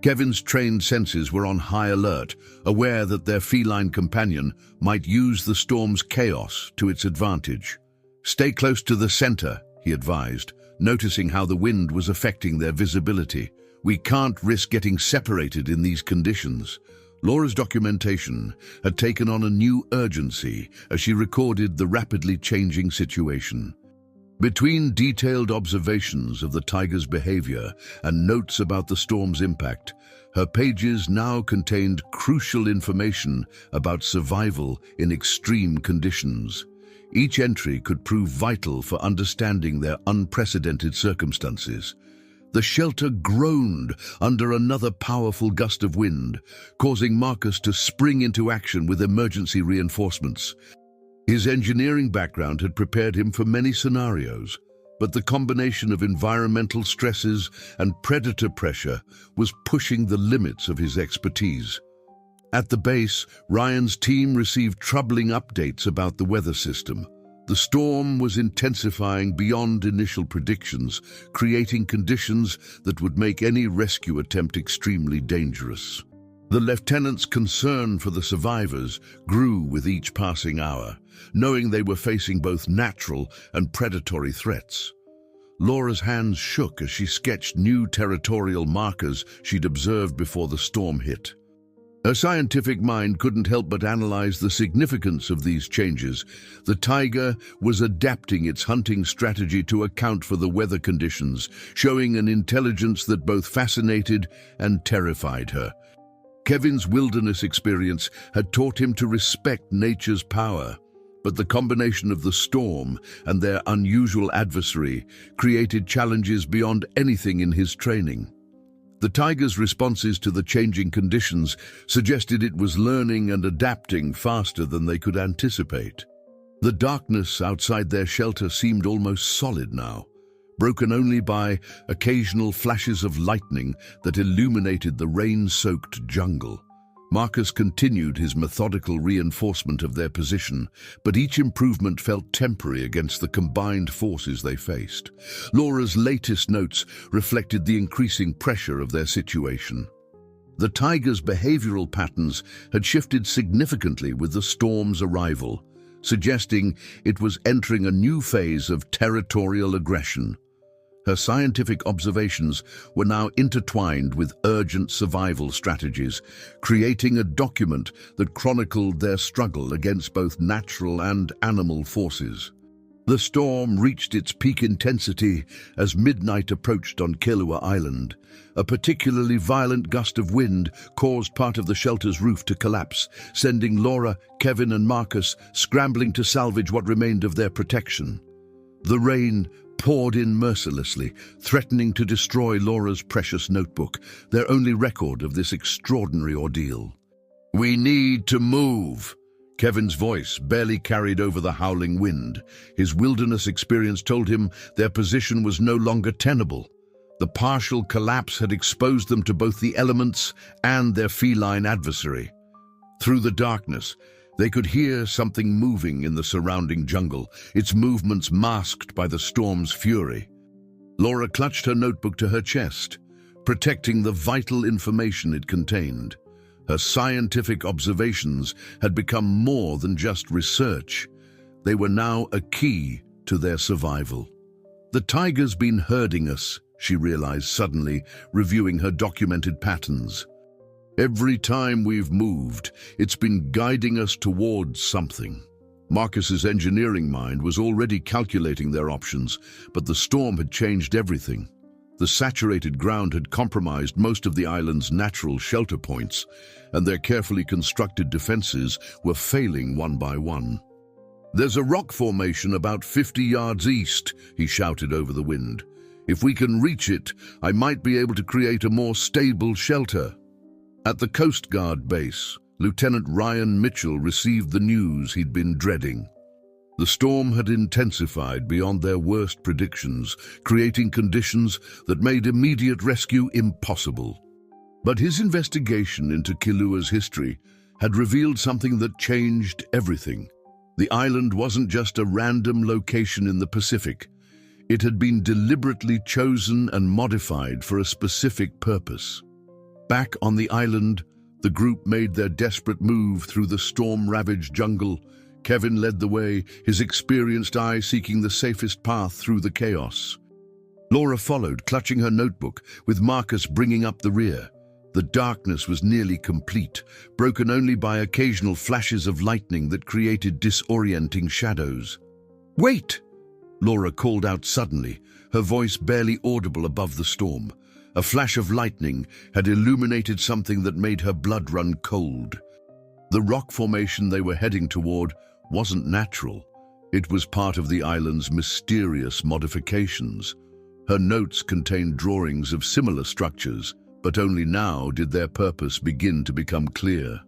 S1: Kevin's trained senses were on high alert, aware that their feline companion might use the storm's chaos to its advantage. "Stay close to the center," he advised, noticing how the wind was affecting their visibility. "We can't risk getting separated in these conditions." Laura's documentation had taken on a new urgency as she recorded the rapidly changing situation. Between detailed observations of the tiger's behavior and notes about the storm's impact, her pages now contained crucial information about survival in extreme conditions. Each entry could prove vital for understanding their unprecedented circumstances. The shelter groaned under another powerful gust of wind, causing Marcus to spring into action with emergency reinforcements. His engineering background had prepared him for many scenarios, but the combination of environmental stresses and predator pressure was pushing the limits of his expertise. At the base, Ryan's team received troubling updates about the weather system. The storm was intensifying beyond initial predictions, creating conditions that would make any rescue attempt extremely dangerous. The lieutenant's concern for the survivors grew with each passing hour, knowing they were facing both natural and predatory threats. Laura's hands shook as she sketched new territorial markers she'd observed before the storm hit. Her scientific mind couldn't help but analyze the significance of these changes. The tiger was adapting its hunting strategy to account for the weather conditions, showing an intelligence that both fascinated and terrified her. Kevin's wilderness experience had taught him to respect nature's power, but the combination of the storm and their unusual adversary created challenges beyond anything in his training. The tiger's responses to the changing conditions suggested it was learning and adapting faster than they could anticipate. The darkness outside their shelter seemed almost solid now, broken only by occasional flashes of lightning that illuminated the rain-soaked jungle. Marcus continued his methodical reinforcement of their position, but each improvement felt temporary against the combined forces they faced. Laura's latest notes reflected the increasing pressure of their situation. The tiger's behavioral patterns had shifted significantly with the storm's arrival, suggesting it was entering a new phase of territorial aggression. Her scientific observations were now intertwined with urgent survival strategies, creating a document that chronicled their struggle against both natural and animal forces. The storm reached its peak intensity as midnight approached on Kilua Island. A particularly violent gust of wind caused part of the shelter's roof to collapse, sending Laura, Kevin, and Marcus scrambling to salvage what remained of their protection. The rain poured in mercilessly, threatening to destroy Laura's precious notebook, their only record of this extraordinary ordeal. "We need to move." Kevin's voice barely carried over the howling wind. His wilderness experience told him their position was no longer tenable. The partial collapse had exposed them to both the elements and their feline adversary. Through the darkness, they could hear something moving in the surrounding jungle, its movements masked by the storm's fury. Laura clutched her notebook to her chest, protecting the vital information it contained. Her scientific observations had become more than just research. They were now a key to their survival. "The tiger's been herding us," she realized suddenly, reviewing her documented patterns. "Every time we've moved, it's been guiding us towards something." Marcus's engineering mind was already calculating their options, but the storm had changed everything. The saturated ground had compromised most of the island's natural shelter points, and their carefully constructed defenses were failing one by one. "There's a rock formation about 50 yards east," he shouted over the wind. "If we can reach it, I might be able to create a more stable shelter." At the Coast Guard base, Lieutenant Ryan Mitchell received the news he'd been dreading. The storm had intensified beyond their worst predictions, creating conditions that made immediate rescue impossible. But his investigation into Kilua's history had revealed something that changed everything. The island wasn't just a random location in the Pacific. It had been deliberately chosen and modified for a specific purpose. Back on the island, the group made their desperate move through the storm-ravaged jungle. Kevin led the way, his experienced eye seeking the safest path through the chaos. Laura followed, clutching her notebook, with Marcus bringing up the rear. The darkness was nearly complete, broken only by occasional flashes of lightning that created disorienting shadows. "Wait!" Laura called out suddenly, her voice barely audible above the storm. A flash of lightning had illuminated something that made her blood run cold. The rock formation they were heading toward wasn't natural. It was part of the island's mysterious modifications. Her notes contained drawings of similar structures, but only now did their purpose begin to become clear.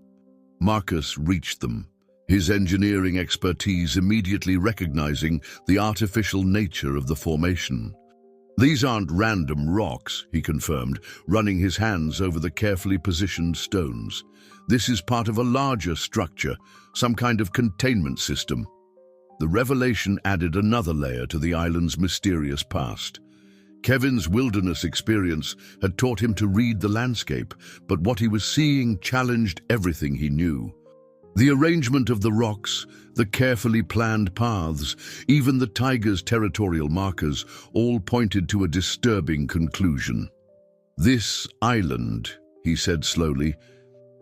S1: Marcus reached them, his engineering expertise immediately recognizing the artificial nature of the formation. "These aren't random rocks," he confirmed, running his hands over the carefully positioned stones. "This is part of a larger structure, some kind of containment system." The revelation added another layer to the island's mysterious past. Kevin's wilderness experience had taught him to read the landscape, but what he was seeing challenged everything he knew. The arrangement of the rocks, the carefully planned paths, even the tiger's territorial markers, all pointed to a disturbing conclusion. "This island," he said slowly,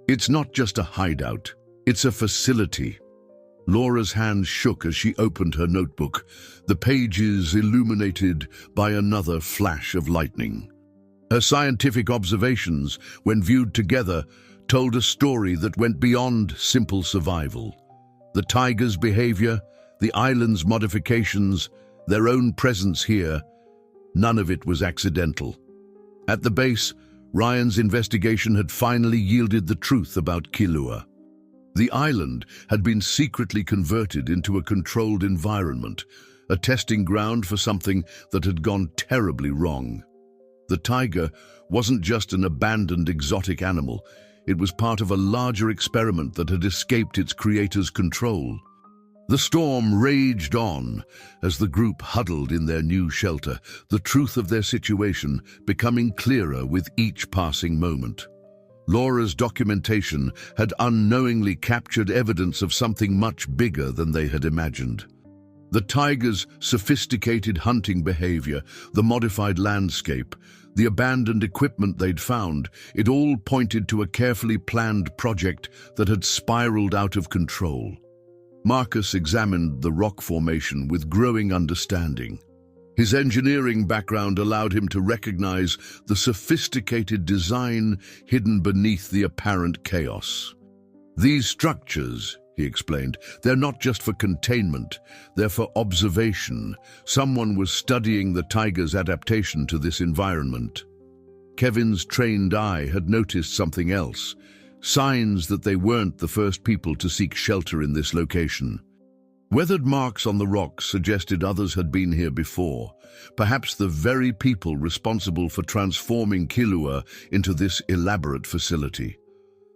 S1: "it's not just a hideout, it's a facility." Laura's hands shook as she opened her notebook, the pages illuminated by another flash of lightning. Her scientific observations, when viewed together, told a story that went beyond simple survival. The tiger's behavior, the island's modifications, their own presence here, none of it was accidental. At the base, Ryan's investigation had finally yielded the truth about Kilua. The island had been secretly converted into a controlled environment, a testing ground for something that had gone terribly wrong. The tiger wasn't just an abandoned exotic animal, it was part of a larger experiment that had escaped its creator's control. The storm raged on as the group huddled in their new shelter, the truth of their situation becoming clearer with each passing moment. Laura's documentation had unknowingly captured evidence of something much bigger than they had imagined. The tiger's sophisticated hunting behavior, the modified landscape, the abandoned equipment they'd found, it all pointed to a carefully planned project that had spiraled out of control. Marcus examined the rock formation with growing understanding. His engineering background allowed him to recognize the sophisticated design hidden beneath the apparent chaos. "These structures," he explained, "they're not just for containment, they're for observation. Someone was studying the tiger's adaptation to this environment." Kevin's trained eye had noticed something else, signs that they weren't the first people to seek shelter in this location. Weathered marks on the rocks suggested others had been here before, perhaps the very people responsible for transforming Kilua into this elaborate facility.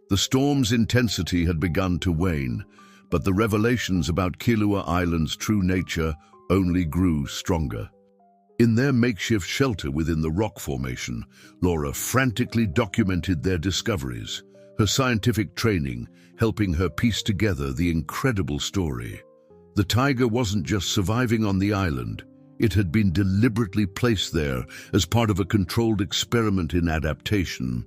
S1: The storm's intensity had begun to wane, but the revelations about Kilua Island's true nature only grew stronger. In their makeshift shelter within the rock formation, Laura frantically documented their discoveries, her scientific training helping her piece together the incredible story. The tiger wasn't just surviving on the island, it had been deliberately placed there as part of a controlled experiment in adaptation.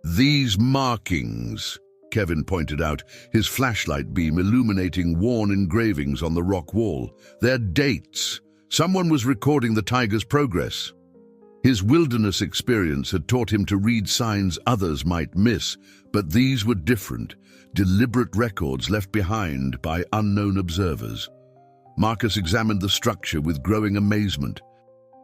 S1: "These markings," Kevin pointed out, his flashlight beam illuminating worn engravings on the rock wall. "They're dates. Someone was recording the tiger's progress." His wilderness experience had taught him to read signs others might miss, but these were different, deliberate records left behind by unknown observers. Marcus examined the structure with growing amazement.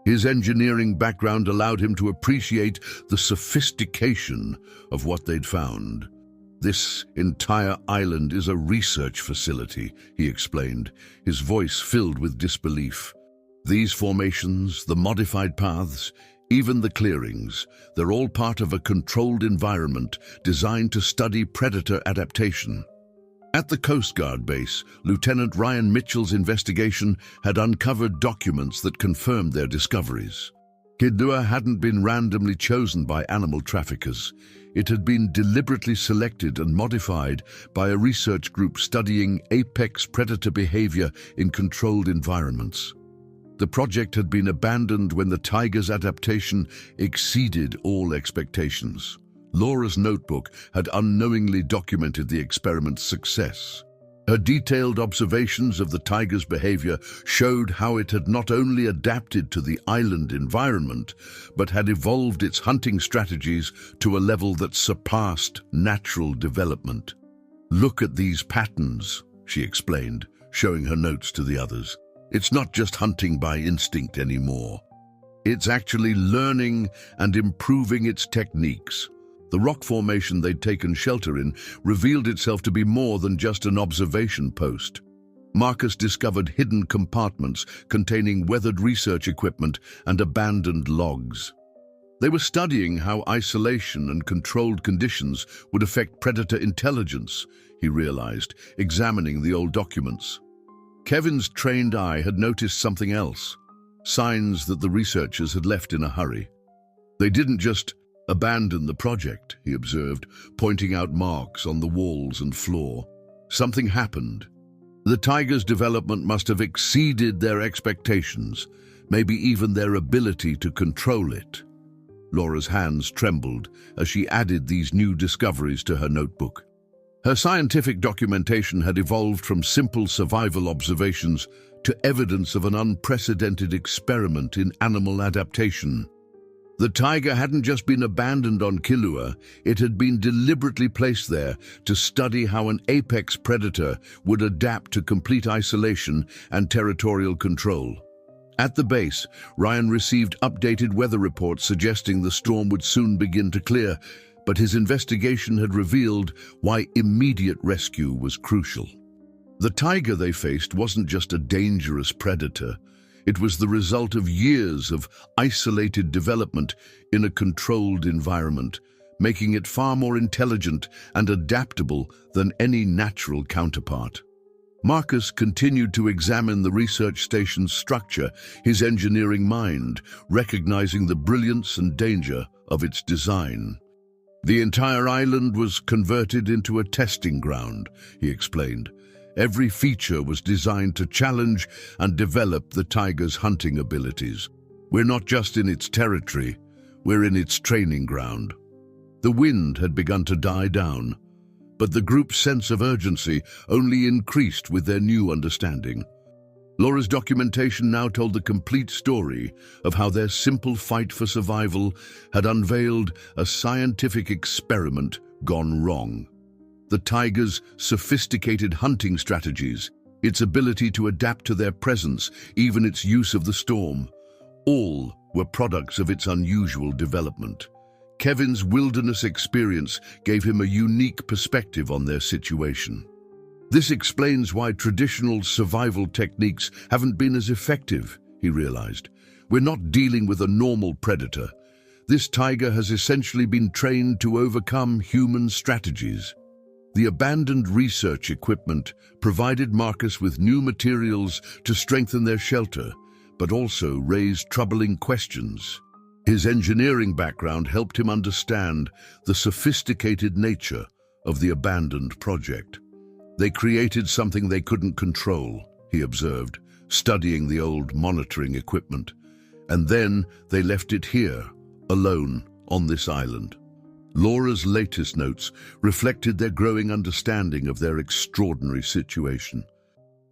S1: His engineering background allowed him to appreciate the sophistication of what they'd found. "This entire island is a research facility," he explained, his voice filled with disbelief. "These formations, the modified paths, Even the clearings, they're all part of a controlled environment designed to study predator adaptation. At the Coast Guard base, Lieutenant Ryan Mitchell's investigation had uncovered documents that confirmed their discoveries. Kilua hadn't been randomly chosen by animal traffickers. It had been deliberately selected and modified by a research group studying apex predator behavior in controlled environments. The project had been abandoned when the tiger's adaptation exceeded all expectations. Laura's notebook had unknowingly documented the experiment's success. Her detailed observations of the tiger's behavior showed how it had not only adapted to the island environment, but had evolved its hunting strategies to a level that surpassed natural development. "Look at these patterns," she explained, showing her notes to the others. "It's not just hunting by instinct anymore. It's actually learning and improving its techniques." The rock formation they'd taken shelter in revealed itself to be more than just an observation post. Marcus discovered hidden compartments containing weathered research equipment and abandoned logs. They were studying how isolation and controlled conditions would affect predator intelligence, he realized, examining the old documents. Kevin's trained eye had noticed something else, signs that the researchers had left in a hurry. They didn't just abandon the project, he observed, pointing out marks on the walls and floor. Something happened. The tiger's development must have exceeded their expectations, maybe even their ability to control it. Laura's hands trembled as she added these new discoveries to her notebook. Her scientific documentation had evolved from simple survival observations to evidence of an unprecedented experiment in animal adaptation. The tiger hadn't just been abandoned on Kilua, it had been deliberately placed there to study how an apex predator would adapt to complete isolation and territorial control. At the base, Ryan received updated weather reports suggesting the storm would soon begin to clear, but his investigation had revealed why immediate rescue was crucial. The tiger they faced wasn't just a dangerous predator. It was the result of years of isolated development in a controlled environment, making it far more intelligent and adaptable than any natural counterpart. Marcus continued to examine the research station's structure, his engineering mind, recognizing the brilliance and danger of its design. The entire island was converted into a testing ground, he explained. Every feature was designed to challenge and develop the tiger's hunting abilities. We're not just in its territory, we're in its training ground. The wind had begun to die down, but the group's sense of urgency only increased with their new understanding. Laura's documentation now told the complete story of how their simple fight for survival had unveiled a scientific experiment gone wrong. The tiger's sophisticated hunting strategies, its ability to adapt to their presence, even its use of the storm, all were products of its unusual development. Kevin's wilderness experience gave him a unique perspective on their situation. This explains why traditional survival techniques haven't been as effective, he realized. We're not dealing with a normal predator. This tiger has essentially been trained to overcome human strategies. The abandoned research equipment provided Marcus with new materials to strengthen their shelter, but also raised troubling questions. His engineering background helped him understand the sophisticated nature of the abandoned project. They created something they couldn't control, he observed, studying the old monitoring equipment. And then they left it here, alone, on this island. Laura's latest notes reflected their growing understanding of their extraordinary situation.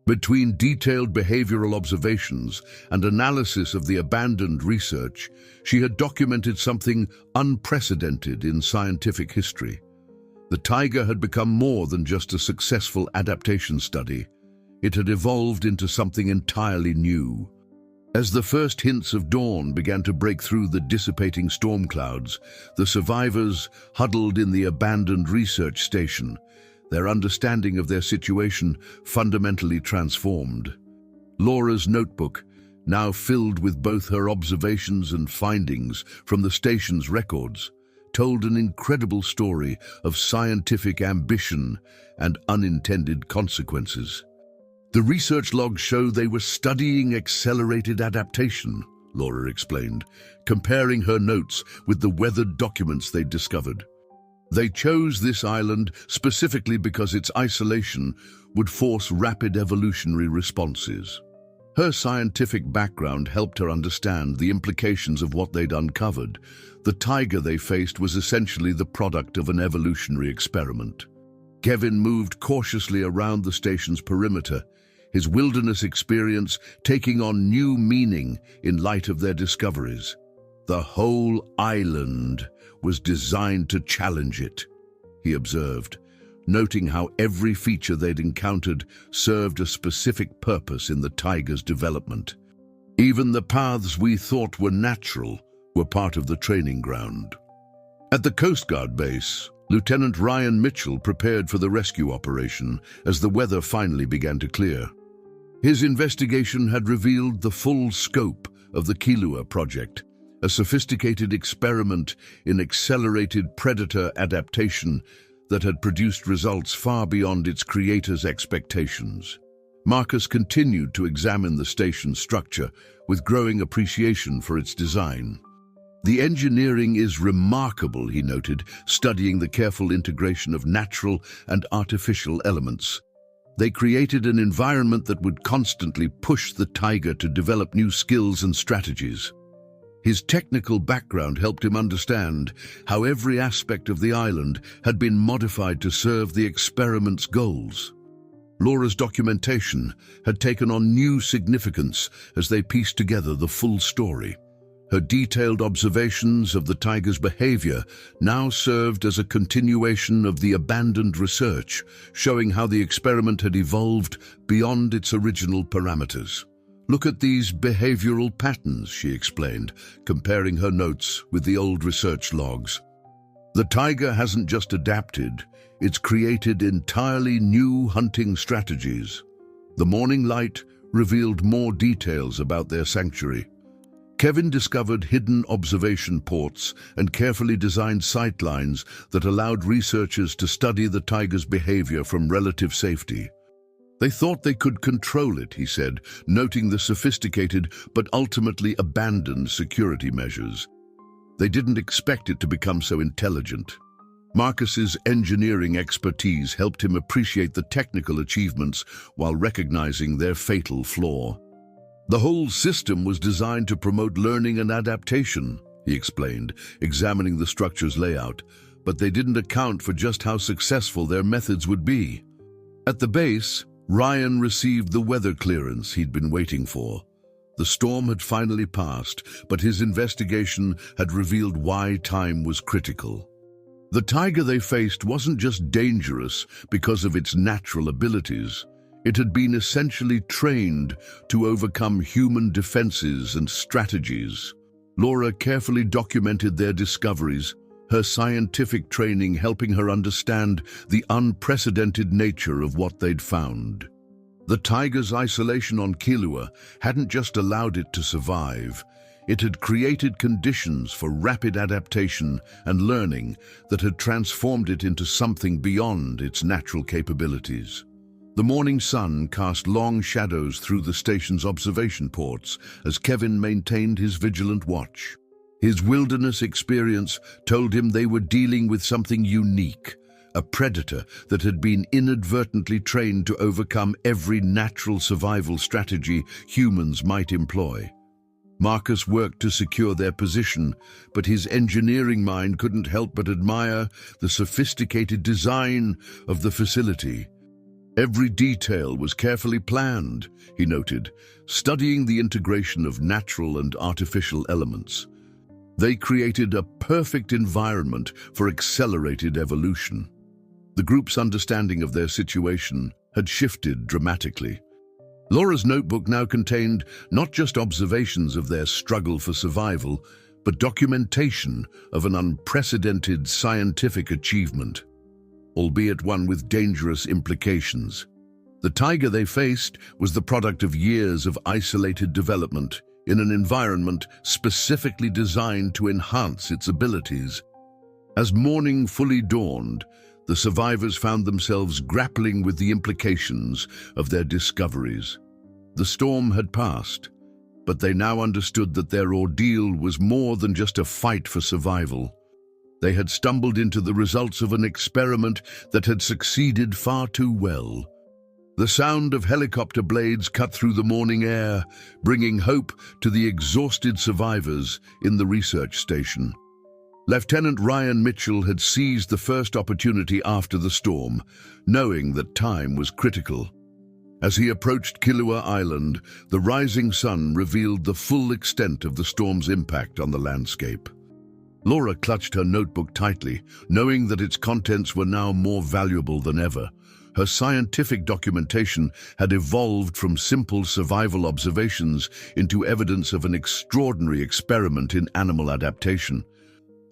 S1: Between detailed behavioral observations and analysis of the abandoned research, she had documented something unprecedented in scientific history. The tiger had become more than just a successful adaptation study. It had evolved into something entirely new. As the first hints of dawn began to break through the dissipating storm clouds, the survivors huddled in the abandoned research station, their understanding of their situation fundamentally transformed. Laura's notebook, now filled with both her observations and findings from the station's records, told an incredible story of scientific ambition and unintended consequences. The research logs show they were studying accelerated adaptation, Laura explained, comparing her notes with the weathered documents they'd discovered. They chose this island specifically because its isolation would force rapid evolutionary responses. Her scientific background helped her understand the implications of what they'd uncovered. The taiga they faced was essentially the product of an evolutionary experiment. Kevin moved cautiously around the station's perimeter, his wilderness experience taking on new meaning in light of their discoveries. The whole island was designed to challenge it, he observed, noting how every feature they'd encountered served a specific purpose in the taiga's development. Even the paths we thought were natural were part of the training ground. At the Coast Guard base, Lieutenant Ryan Mitchell prepared for the rescue operation as the weather finally began to clear. His investigation had revealed the full scope of the Kilua project, a sophisticated experiment in accelerated predator adaptation that had produced results far beyond its creator's expectations. Marcus continued to examine the station's structure with growing appreciation for its design. The engineering is remarkable, he noted, studying the careful integration of natural and artificial elements. They created an environment that would constantly push the taiga to develop new skills and strategies. His technical background helped him understand how every aspect of the island had been modified to serve the experiment's goals. Laura's documentation had taken on new significance as they pieced together the full story. Her detailed observations of the taiga's behavior now served as a continuation of the abandoned research, showing how the experiment had evolved beyond its original parameters. "Look at these behavioral patterns," she explained, comparing her notes with the old research logs. "The taiga hasn't just adapted, it's created entirely new hunting strategies." The morning light revealed more details about their sanctuary. Kevin discovered hidden observation ports and carefully designed sightlines that allowed researchers to study the taiga's behavior from relative safety. They thought they could control it, he said, noting the sophisticated but ultimately abandoned security measures. They didn't expect it to become so intelligent. Marcus's engineering expertise helped him appreciate the technical achievements while recognizing their fatal flaw. "The whole system was designed to promote learning and adaptation," he explained, examining the structure's layout, "but they didn't account for just how successful their methods would be." At the base, Ryan received the weather clearance he'd been waiting for. The storm had finally passed, but his investigation had revealed why time was critical. The taiga they faced wasn't just dangerous because of its natural abilities. It had been essentially trained to overcome human defenses and strategies. Laura carefully documented their discoveries, her scientific training helping her understand the unprecedented nature of what they'd found. The taiga's isolation on Kilua hadn't just allowed it to survive, it had created conditions for rapid adaptation and learning that had transformed it into something beyond its natural capabilities. The morning sun cast long shadows through the station's observation ports as Kevin maintained his vigilant watch. His wilderness experience told him they were dealing with something unique, a predator that had been inadvertently trained to overcome every natural survival strategy humans might employ. Marcus worked to secure their position, but his engineering mind couldn't help but admire the sophisticated design of the facility. Every detail was carefully planned, he noted, studying the integration of natural and artificial elements. They created a perfect environment for accelerated evolution. The group's understanding of their situation had shifted dramatically. Laura's notebook now contained not just observations of their struggle for survival, but documentation of an unprecedented scientific achievement, albeit one with dangerous implications. The Tiger they faced was the product of years of isolated development in an environment specifically designed to enhance its abilities. As morning fully dawned, the survivors found themselves grappling with the implications of their discoveries. The storm had passed, but they now understood that their ordeal was more than just a fight for survival. They had stumbled into the results of an experiment that had succeeded far too well. The sound of helicopter blades cut through the morning air, bringing hope to the exhausted survivors in the research station. Lieutenant Ryan Mitchell had seized the first opportunity after the storm, knowing that time was critical. As he approached Kilauea Island, the rising sun revealed the full extent of the storm's impact on the landscape. Laura clutched her notebook tightly, knowing that its contents were now more valuable than ever. Her scientific documentation had evolved from simple survival observations into evidence of an extraordinary experiment in animal adaptation.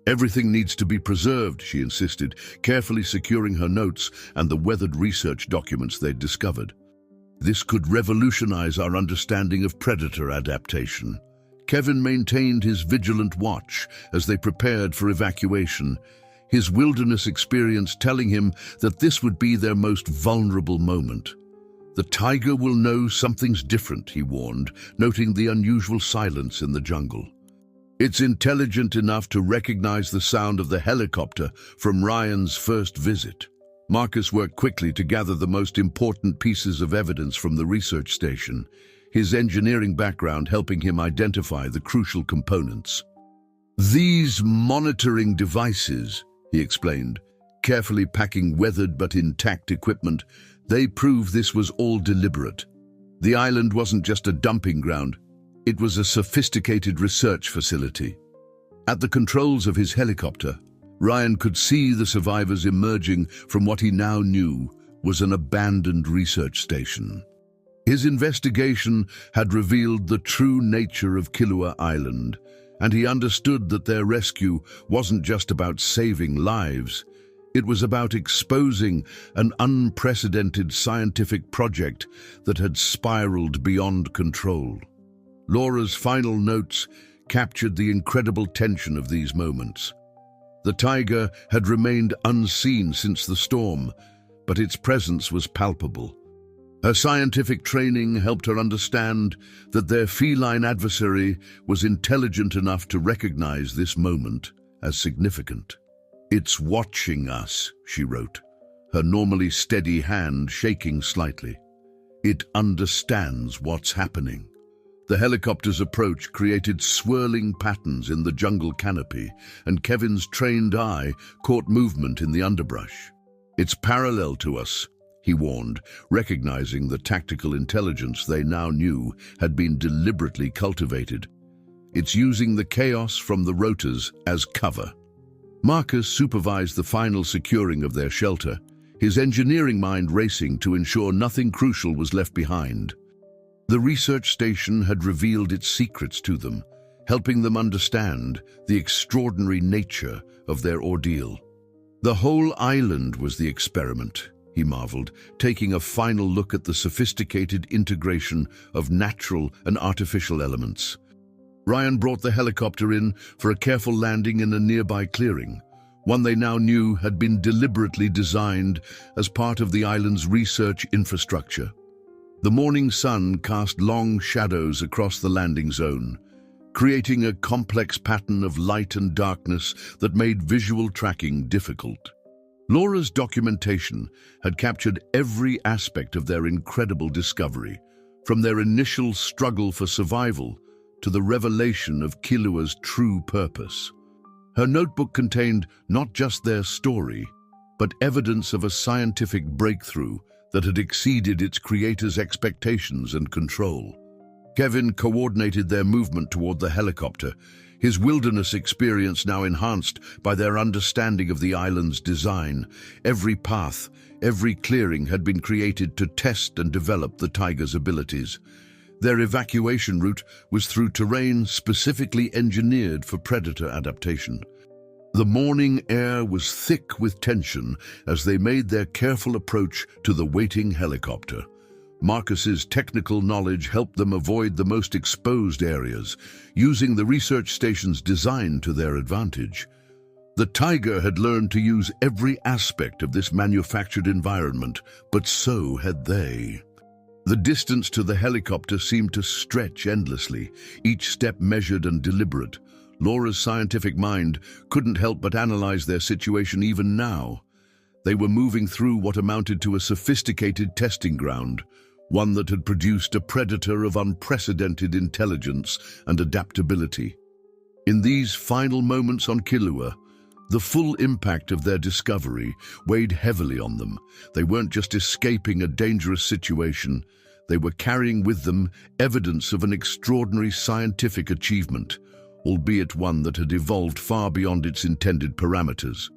S1: "Everything needs to be preserved," she insisted, carefully securing her notes and the weathered research documents they'd discovered. "This could revolutionize our understanding of predator adaptation." Kevin maintained his vigilant watch as they prepared for evacuation, his wilderness experience telling him that this would be their most vulnerable moment. "The Tiger will know something's different," he warned, noting the unusual silence in the jungle. "It's intelligent enough to recognize the sound of the helicopter from Ryan's first visit." Marcus worked quickly to gather the most important pieces of evidence from the research station, his engineering background helping him identify the crucial components. "These monitoring devices," he explained, carefully packing weathered but intact equipment, "they prove this was all deliberate. The island wasn't just a dumping ground, it was a sophisticated research facility." At the controls of his helicopter, Ryan could see the survivors emerging from what he now knew was an abandoned research station. His investigation had revealed the true nature of Kilauea Island, and he understood that their rescue wasn't just about saving lives. It was about exposing an unprecedented scientific project that had spiraled beyond control. Laura's final notes captured the incredible tension of these moments. The Tiger had remained unseen since the storm, but its presence was palpable. Her scientific training helped her understand that their feline adversary was intelligent enough to recognize this moment as significant. "It's watching us," she wrote, her normally steady hand shaking slightly. "It understands what's happening." The helicopter's approach created swirling patterns in the jungle canopy, and Kevin's trained eye caught movement in the underbrush. "It's parallel to us," he warned, recognizing the tactical intelligence they now knew had been deliberately cultivated. "It's using the chaos from the rotors as cover." Marcus supervised the final securing of their shelter, his engineering mind racing to ensure nothing crucial was left behind. The research station had revealed its secrets to them, helping them understand the extraordinary nature of their ordeal. "The whole island was the experiment," he marveled, taking a final look at the sophisticated integration of natural and artificial elements. Ryan brought the helicopter in for a careful landing in a nearby clearing, one they now knew had been deliberately designed as part of the island's research infrastructure. The morning sun cast long shadows across the landing zone, creating a complex pattern of light and darkness that made visual tracking difficult. Laura's documentation had captured every aspect of their incredible discovery, from their initial struggle for survival to the revelation of Kilauea's true purpose. Her notebook contained not just their story, but evidence of a scientific breakthrough that had exceeded its creator's expectations and control. Kevin coordinated their movement toward the helicopter, his wilderness experience now enhanced by their understanding of the island's design. Every path, every clearing had been created to test and develop the Tiger's abilities. Their evacuation route was through terrain specifically engineered for predator adaptation. The morning air was thick with tension as they made their careful approach to the waiting helicopter. Marcus's technical knowledge helped them avoid the most exposed areas, using the research station's design to their advantage. The Tiger had learned to use every aspect of this manufactured environment, but so had they. The distance to the helicopter seemed to stretch endlessly, each step measured and deliberate. Laura's scientific mind couldn't help but analyze their situation even now. They were moving through what amounted to a sophisticated testing ground, one that had produced a predator of unprecedented intelligence and adaptability. In these final moments on Killua, the full impact of their discovery weighed heavily on them. They weren't just escaping a dangerous situation, they were carrying with them evidence of an extraordinary scientific achievement, albeit one that had evolved far beyond its intended parameters.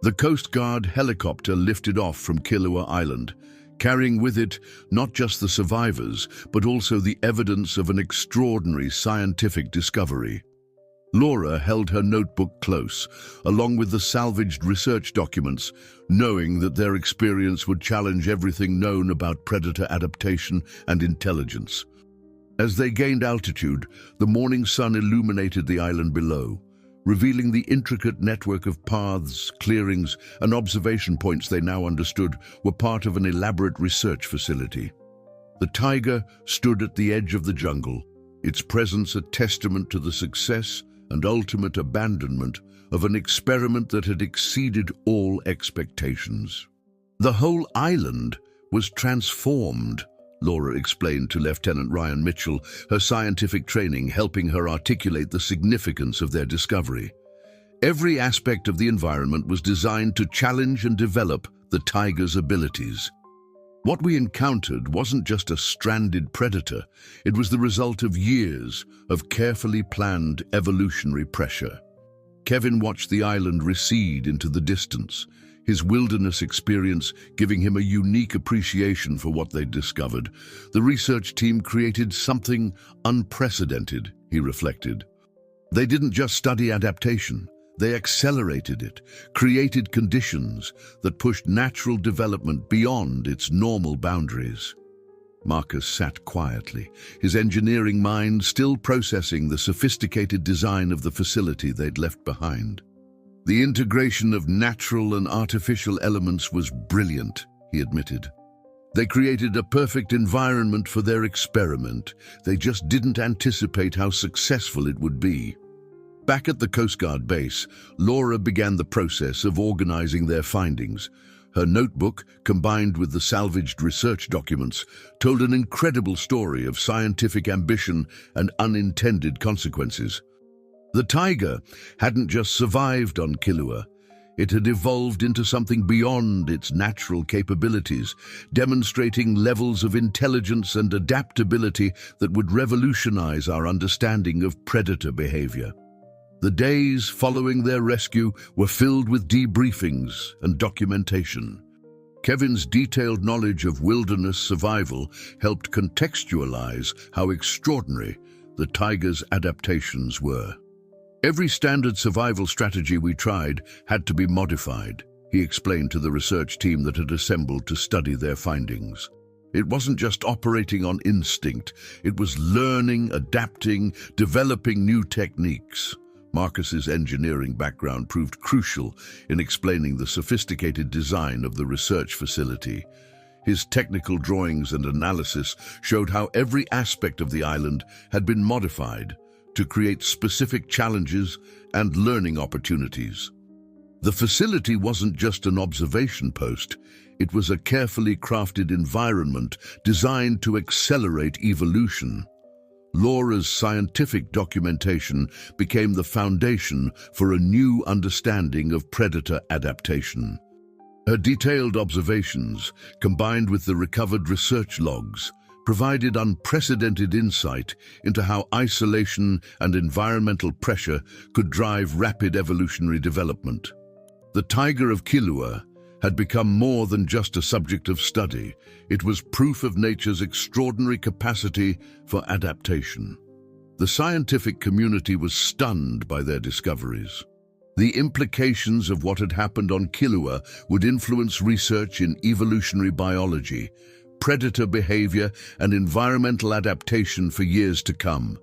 S1: The Coast Guard helicopter lifted off from Killua Island, carrying with it not just the survivors, but also the evidence of an extraordinary scientific discovery. Laura held her notebook close, along with the salvaged research documents, knowing that their experience would challenge everything known about predator adaptation and intelligence. As they gained altitude, the morning sun illuminated the island below, revealing the intricate network of paths, clearings, and observation points they now understood were part of an elaborate research facility. The Tiger stood at the edge of the jungle, its presence a testament to the success and ultimate abandonment of an experiment that had exceeded all expectations. The whole island was transformed, Laura explained to Lieutenant Ryan Mitchell, her scientific training helping her articulate the significance of their discovery. Every aspect of the environment was designed to challenge and develop the Tiger's abilities. What we encountered wasn't just a stranded predator, it was the result of years of carefully planned evolutionary pressure. Kevin watched the island recede into the distance, his wilderness experience giving him a unique appreciation for what they'd discovered. The research team created something unprecedented, he reflected. They didn't just study adaptation, they accelerated it, created conditions that pushed natural development beyond its normal boundaries. Marcus sat quietly, his engineering mind still processing the sophisticated design of the facility they'd left behind. The integration of natural and artificial elements was brilliant, he admitted. They created a perfect environment for their experiment. They just didn't anticipate how successful it would be. Back at the Coast Guard base, Laura began the process of organizing their findings. Her notebook, combined with the salvaged research documents, told an incredible story of scientific ambition and unintended consequences. The Tiger hadn't just survived on Killua. It had evolved into something beyond its natural capabilities, demonstrating levels of intelligence and adaptability that would revolutionize our understanding of predator behavior. The days following their rescue were filled with debriefings and documentation. Kevin's detailed knowledge of wilderness survival helped contextualize how extraordinary the Tiger's adaptations were. Every standard survival strategy we tried had to be modified, he explained to the research team that had assembled to study their findings. It wasn't just operating on instinct, it was learning, adapting, developing new techniques. Marcus's engineering background proved crucial in explaining the sophisticated design of the research facility. His technical drawings and analysis showed how every aspect of the island had been modified to create specific challenges and learning opportunities. The facility wasn't just an observation post, it was a carefully crafted environment designed to accelerate evolution. Laura's scientific documentation became the foundation for a new understanding of predator adaptation. Her detailed observations, combined with the recovered research logs, provided unprecedented insight into how isolation and environmental pressure could drive rapid evolutionary development. The Tiger of Killua had become more than just a subject of study. It was proof of nature's extraordinary capacity for adaptation. The scientific community was stunned by their discoveries. The implications of what had happened on Killua would influence research in evolutionary biology, predator behavior, and environmental adaptation for years to come.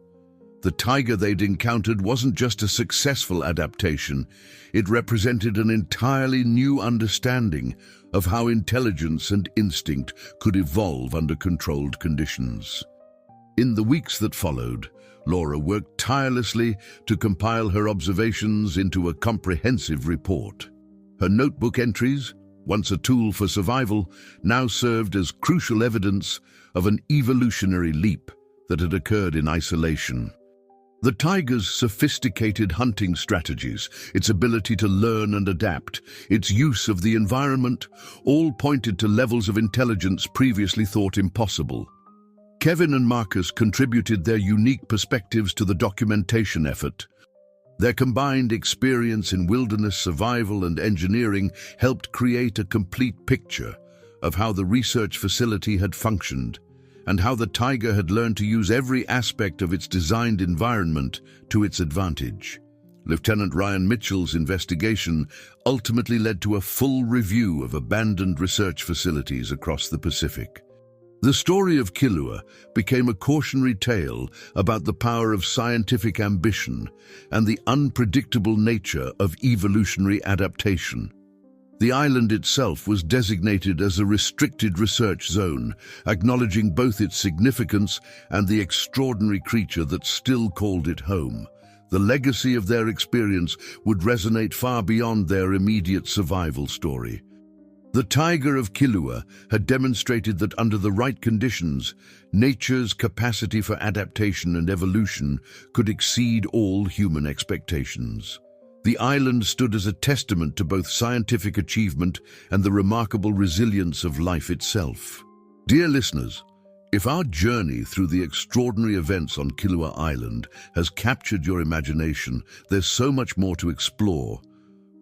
S1: The tiger they'd encountered wasn't just a successful adaptation, it represented an entirely new understanding of how intelligence and instinct could evolve under controlled conditions. In the weeks that followed, Laura worked tirelessly to compile her observations into a comprehensive report. Her notebook entries, once a tool for survival, now served as crucial evidence of an evolutionary leap that had occurred in isolation. The tiger's sophisticated hunting strategies, its ability to learn and adapt, its use of the environment, all pointed to levels of intelligence previously thought impossible. Kevin and Marcus contributed their unique perspectives to the documentation effort. Their combined experience in wilderness survival and engineering helped create a complete picture of how the research facility had functioned and how the tiger had learned to use every aspect of its designed environment to its advantage. Lieutenant Ryan Mitchell's investigation ultimately led to a full review of abandoned research facilities across the Pacific. The story of Kilauea became a cautionary tale about the power of scientific ambition and the unpredictable nature of evolutionary adaptation. The island itself was designated as a restricted research zone, acknowledging both its significance and the extraordinary creature that still called it home. The legacy of their experience would resonate far beyond their immediate survival story. The tiger of Kilauea had demonstrated that under the right conditions, nature's capacity for adaptation and evolution could exceed all human expectations. The island stood as a testament to both scientific achievement and the remarkable resilience of life itself. Dear listeners, if our journey through the extraordinary events on Kilauea Island has captured your imagination, there's so much more to explore.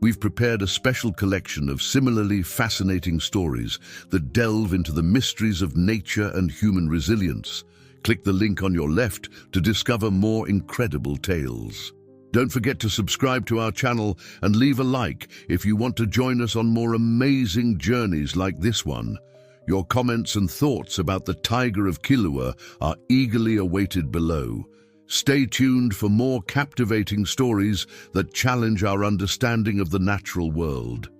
S1: We've prepared a special collection of similarly fascinating stories that delve into the mysteries of nature and human resilience. Click the link on your left to discover more incredible tales. Don't forget to subscribe to our channel and leave a like if you want to join us on more amazing journeys like this one. Your comments and thoughts about the Tiger of Kilauea are eagerly awaited below. Stay tuned for more captivating stories that challenge our understanding of the natural world.